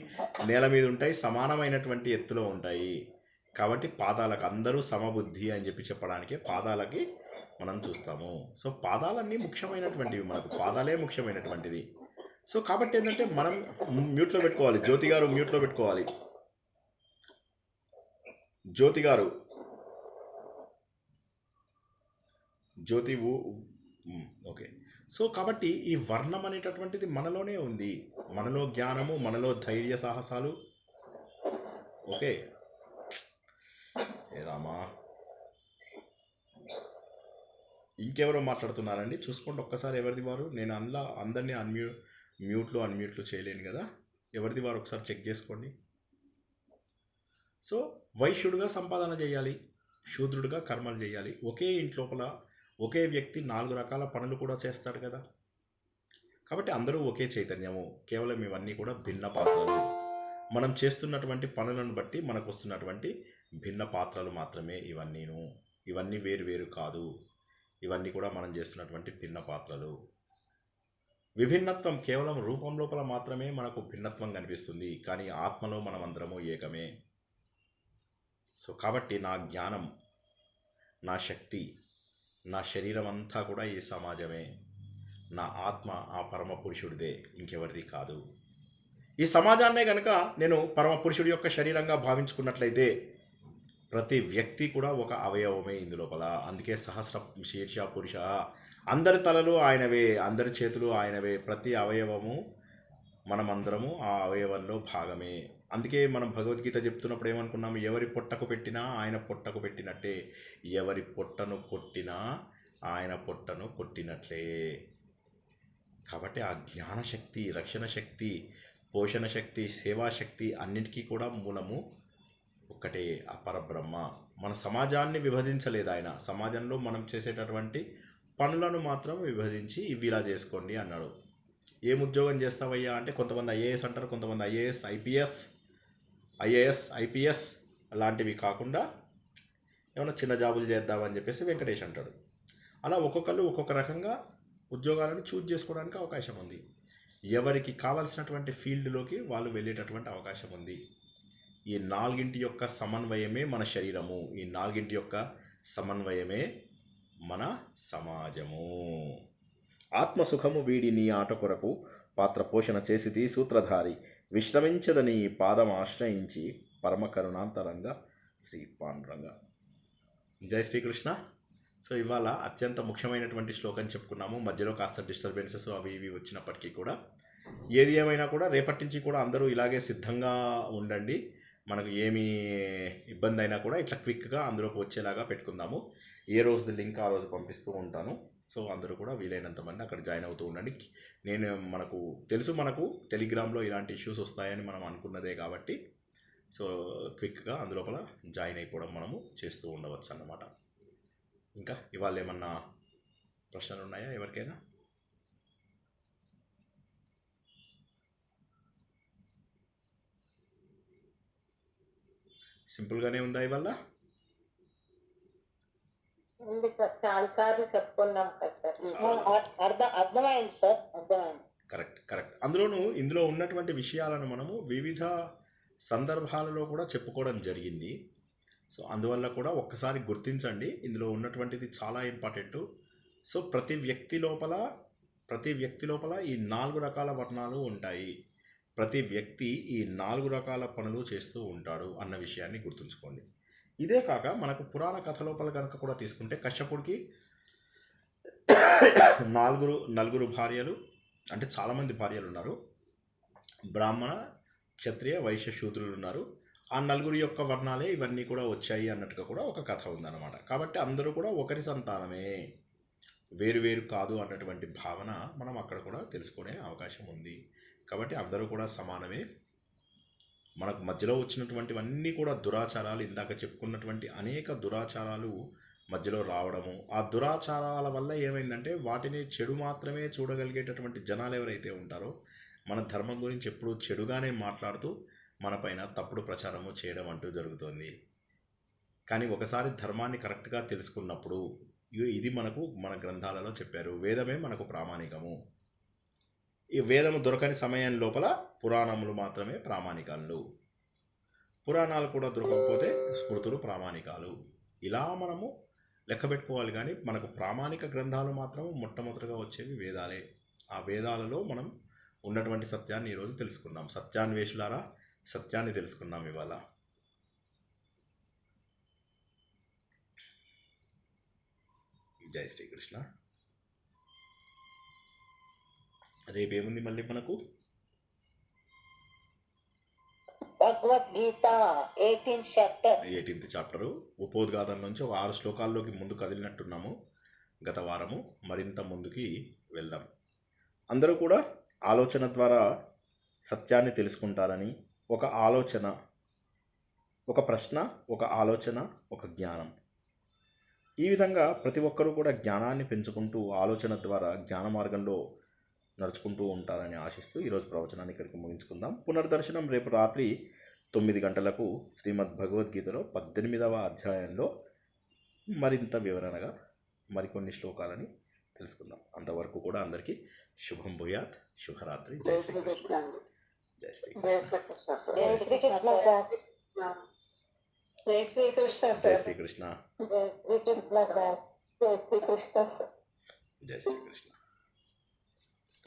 నేల మీద ఉంటాయి, సమానమైనటువంటి ఎత్తులో ఉంటాయి. కాబట్టి పాదాలకు అందరూ సమబుద్ధి అని చెప్పడానికి పాదాలకి మనం చూస్తాము. సో పాదాలన్నీ ముఖ్యమైనటువంటివి, మనకు పాదాలే ముఖ్యమైనటువంటిది. సో కాబట్టి ఏంటంటే మనం మ్యూట్లో పెట్టుకోవాలి. జ్యోతి గారు మ్యూట్లో పెట్టుకోవాలి. జ్యోతి గారు, జ్యోతి ఓకే. సో కాబట్టి ఈ వర్ణం అనేటటువంటిది మనలోనే ఉంది, మనలో జ్ఞానము, మనలో ధైర్య సాహసాలు. ఓకే ఏ రామా, ఇంకెవరో మాట్లాడుతున్నారండి, చూసుకోండి ఒక్కసారి ఎవరిది వారు. నేను అందరినీ అన్మ్యూట్లో చేయలేను కదా. ఎవరిది వారు ఒకసారి చెక్ చేసుకోండి. సో వైశ్యుడుగా సంపాదన చేయాలి, శూద్రుడిగా కర్మలు చేయాలి. ఒకే ఇంట్లోపల ఒకే వ్యక్తి 4 రకాల పనులు కూడా చేస్తాడు కదా. కాబట్టి అందరూ ఒకే చైతన్యము, కేవలం ఇవన్నీ కూడా భిన్న పాత్రలు. మనం చేస్తున్నటువంటి పనులను బట్టి మనకు వస్తున్నటువంటి భిన్న పాత్రలు మాత్రమే ఇవన్నీ వేరు కాదు. ఇవన్నీ కూడా మనం చేస్తున్నటువంటి భిన్న పాత్రలు. విభిన్నత్వం కేవలం రూపం లోపల మాత్రమే మనకు భిన్నత్వం కనిపిస్తుంది, కానీ ఆత్మలో మనం అందరము ఏకమే. సో కాబట్టి నా జ్ఞానం, నా శక్తి, నా శరీరం అంతా కూడా ఈ సమాజమే. నా ఆత్మ ఆ పరమ పురుషుడిదే, ఇంకెవరిది కాదు. ఈ సమాజాన్నే కనుక నేను పరమ పురుషుడి యొక్క శరీరంగా భావించుకున్నట్లయితే ప్రతి వ్యక్తి కూడా ఒక అవయవమే ఇందులోపల. అందుకే సహస్ర శీర్ష పురుష, అందరి తలలు ఆయనవే, అందరి చేతులు ఆయనవే, ప్రతి అవయవము మనమందరము ఆ అవయవంలో భాగమే. అందుకే మనం భగవద్గీత చెప్తున్నప్పుడు ఏమనుకున్నాము? ఎవరి పొట్టకు పెట్టినా ఆయన పొట్టకు పెట్టినట్టే, ఎవరి పొట్టను కొట్టినా ఆయన పొట్టను కొట్టినట్లే. కాబట్టి ఆ జ్ఞానశక్తి, రక్షణ శక్తి, పోషణ శక్తి, సేవాశక్తి అన్నిటికీ కూడా మూలము ఒక్కటే, ఆ పరబ్రహ్మ. మన సమాజాన్ని విభజించలేదు ఆయన. సమాజంలో మనం చేసేటటువంటి పనులను మాత్రం విభజించి ఇవి ఇలా చేసుకోండి అన్నాడు. ఏం ఉద్యోగం చేస్తావయ్యా అంటే కొంతమంది ఐఏఎస్ అంటారు, కొంతమంది ఐఏఎస్ ఐపీఎస్ అలాంటివి కాకుండా ఏమైనా చిన్న జాబులు చేద్దామని చెప్పేసి వెంకటేష్ అంటాడు. అలా ఒక్కొక్కరు ఒక్కొక్క రకంగా ఉద్యోగాలను చూజ్ చేసుకోవడానికి అవకాశం ఉంది. ఎవరికి కావాల్సినటువంటి ఫీల్డ్లోకి వాళ్ళు వెళ్ళేటటువంటి అవకాశం ఉంది. ఈ 4 యొక్క సమన్వయమే మన శరీరము, ఈ 4 యొక్క సమన్వయమే మన సమాజము. ఆత్మసుఖము వీడి నీ ఆట కొరకు పాత్ర పోషణ చేసితి సూత్రధారి, విశ్రమించదని పాదం ఆశ్రయించి పరమ కరుణాంతరంగా శ్రీ పాండురంగ. జై శ్రీకృష్ణ. సో ఇవాళ అత్యంత ముఖ్యమైనటువంటి శ్లోకం చెప్పుకున్నాము. మధ్యలో కాస్త డిస్టర్బెన్సెస్ అవి ఇవి వచ్చినప్పటికీ కూడా ఏది ఏమైనా కూడా రేపటి నుంచి కూడా అందరూ ఇలాగే సిద్ధంగా ఉండండి. మనకు ఏమి ఇబ్బంది అయినా కూడా ఇట్లా క్విక్గా అందులోకి వచ్చేలాగా పెట్టుకుందాము. ఏ రోజుది లింక్ ఆ రోజు పంపిస్తూ ఉంటాను. సో అందరూ కూడా వీలైనంత మంది అక్కడ జాయిన్ అవుతూ ఉండండి. మనకు టెలిగ్రామ్లో ఇలాంటి ఇష్యూస్ వస్తాయని మనం అనుకున్నదే కాబట్టి సో క్విక్గా అందులోపల జాయిన్ అయిపోవడం మనము చేస్తూ ఉండవచ్చు అన్నమాట. ఇంకా ఇవాళ ఏమన్నా ప్రశ్నలు ఉన్నాయా ఎవరికైనా? సింపుల్గానే ఉందా ఇవాళ? ఉంది సార్, చాలా సార్లు చెప్పుకున్నాం కదా సార్. అర్థమైంది సార్, అర్థమైంది. కరెక్ట్. ఇందులో ఉన్నటువంటి విషయాలను మనము వివిధ సందర్భాలలో కూడా చెప్పుకోవడం జరిగింది. సో అందువల్ల కూడా ఒక్కసారి గుర్తించండి, ఇందులో ఉన్నటువంటిది చాలా ఇంపార్టెంట్. సో ప్రతి వ్యక్తి లోపల ఈ 4 రకాల వర్ణాలు ఉంటాయి. ప్రతి వ్యక్తి ఈ 4 రకాల పనులు చేస్తూ ఉంటాడు అన్న విషయాన్ని గుర్తుంచుకోండి. ఇదే కాక మనకు పురాణ కథ లోపల కనుక కూడా తీసుకుంటే కశ్యపుడికి నలుగురు భార్యలు, అంటే చాలామంది భార్యలు ఉన్నారు. బ్రాహ్మణ, క్షత్రియ, వైశ్య, శూద్రులు ఉన్నారు. ఆ నలుగురి యొక్క వర్ణాలే ఇవన్నీ కూడా వచ్చాయి అన్నట్టుగా కూడా ఒక కథ ఉందన్నమాట. కాబట్టి అందరూ కూడా ఒకరి సంతానమే, వేరు కాదు అన్నటువంటి భావన మనం అక్కడ కూడా తెలుసుకునే అవకాశం ఉంది. కాబట్టి అందరూ కూడా సమానమే. మనకు మధ్యలో వచ్చినటువంటివన్నీ కూడా దురాచారాలు, ఇందాక చెప్పుకున్నటువంటి అనేక దురాచారాలు మధ్యలో రావడము, ఆ దురాచారాల వల్ల ఏమైందంటే వాటిని చెడు మాత్రమే చూడగలిగేటటువంటి జనాలు ఎవరైతే ఉంటారో మన ధర్మం గురించి ఎప్పుడూ చెడుగానే మాట్లాడుతూ మన పైన తప్పుడు ప్రచారము చేయడం అంటూ జరుగుతుంది. కానీ ఒకసారి ధర్మాన్ని కరెక్ట్గా తెలుసుకున్నప్పుడు ఇది మనకు మన గ్రంథాలలో చెప్పారు, వేదమే మనకు ప్రామాణికము. ఈ వేదము దొరకని సమయం లోపల పురాణములు మాత్రమే ప్రామాణికాలు, పురాణాలు కూడా దొరకకపోతే స్మృతులు ప్రామాణికాలు. ఇలా మనము లెక్క పెట్టుకోవాలి. కానీ మనకు ప్రామాణిక గ్రంథాలు మాత్రం మొట్టమొదటిగా వచ్చేవి వేదాలే. ఆ వేదాలలో మనం ఉన్నటువంటి సత్యాన్ని ఈరోజు తెలుసుకున్నాం. సత్యాన్వేషులారా, సత్యాన్ని తెలుసుకున్నాం ఇవాళ. జై శ్రీకృష్ణ. రేపేముంది మళ్ళీ మనకు? Bhagavad Gita 18th chapter. ఉపోద్ఘాతం నుంచి ఒక 6 శ్లోకాల్లోకి ముందు కదిలినట్టున్నాము గత వారము. మరింత ముందుకి వెళ్దాం. అందరూ కూడా ఆలోచన ద్వారా సత్యాన్ని తెలుసుకుంటారని, ఒక ఆలోచన, ఒక ప్రశ్న, ఒక ఆలోచన, ఒక జ్ఞానం, ఈ విధంగా ప్రతి ఒక్కరూ కూడా జ్ఞానాన్ని పెంచుకుంటూ ఆలోచన ద్వారా జ్ఞాన మార్గంలో నడుచుకుంటూ ఉంటారని ఆశిస్తూ ఈరోజు ప్రవచనాన్ని ఇక్కడికి ముగించుకుందాం. పునర్దర్శనం రేపు రాత్రి 9 గంటలకు శ్రీమద్ భగవద్గీతలో 18వ అధ్యాయంలో మరింత వివరణగా మరికొన్ని శ్లోకాలని తెలుసుకుందాం. అంతవరకు కూడా అందరికీ శుభం భూయాత్. శుభరాత్రి. జై శ్రీకృష్ణ. జై శ్రీకృష్ణ. జై శ్రీకృష్ణ సార్. జై శ్రీకృష్ణ జై సార్. శ్రీకృష్ణ. జై శ్రీకృష్ణ సార్. జై శ్రీకృష్ణ సార్. జై శ్రీకృష్ణ.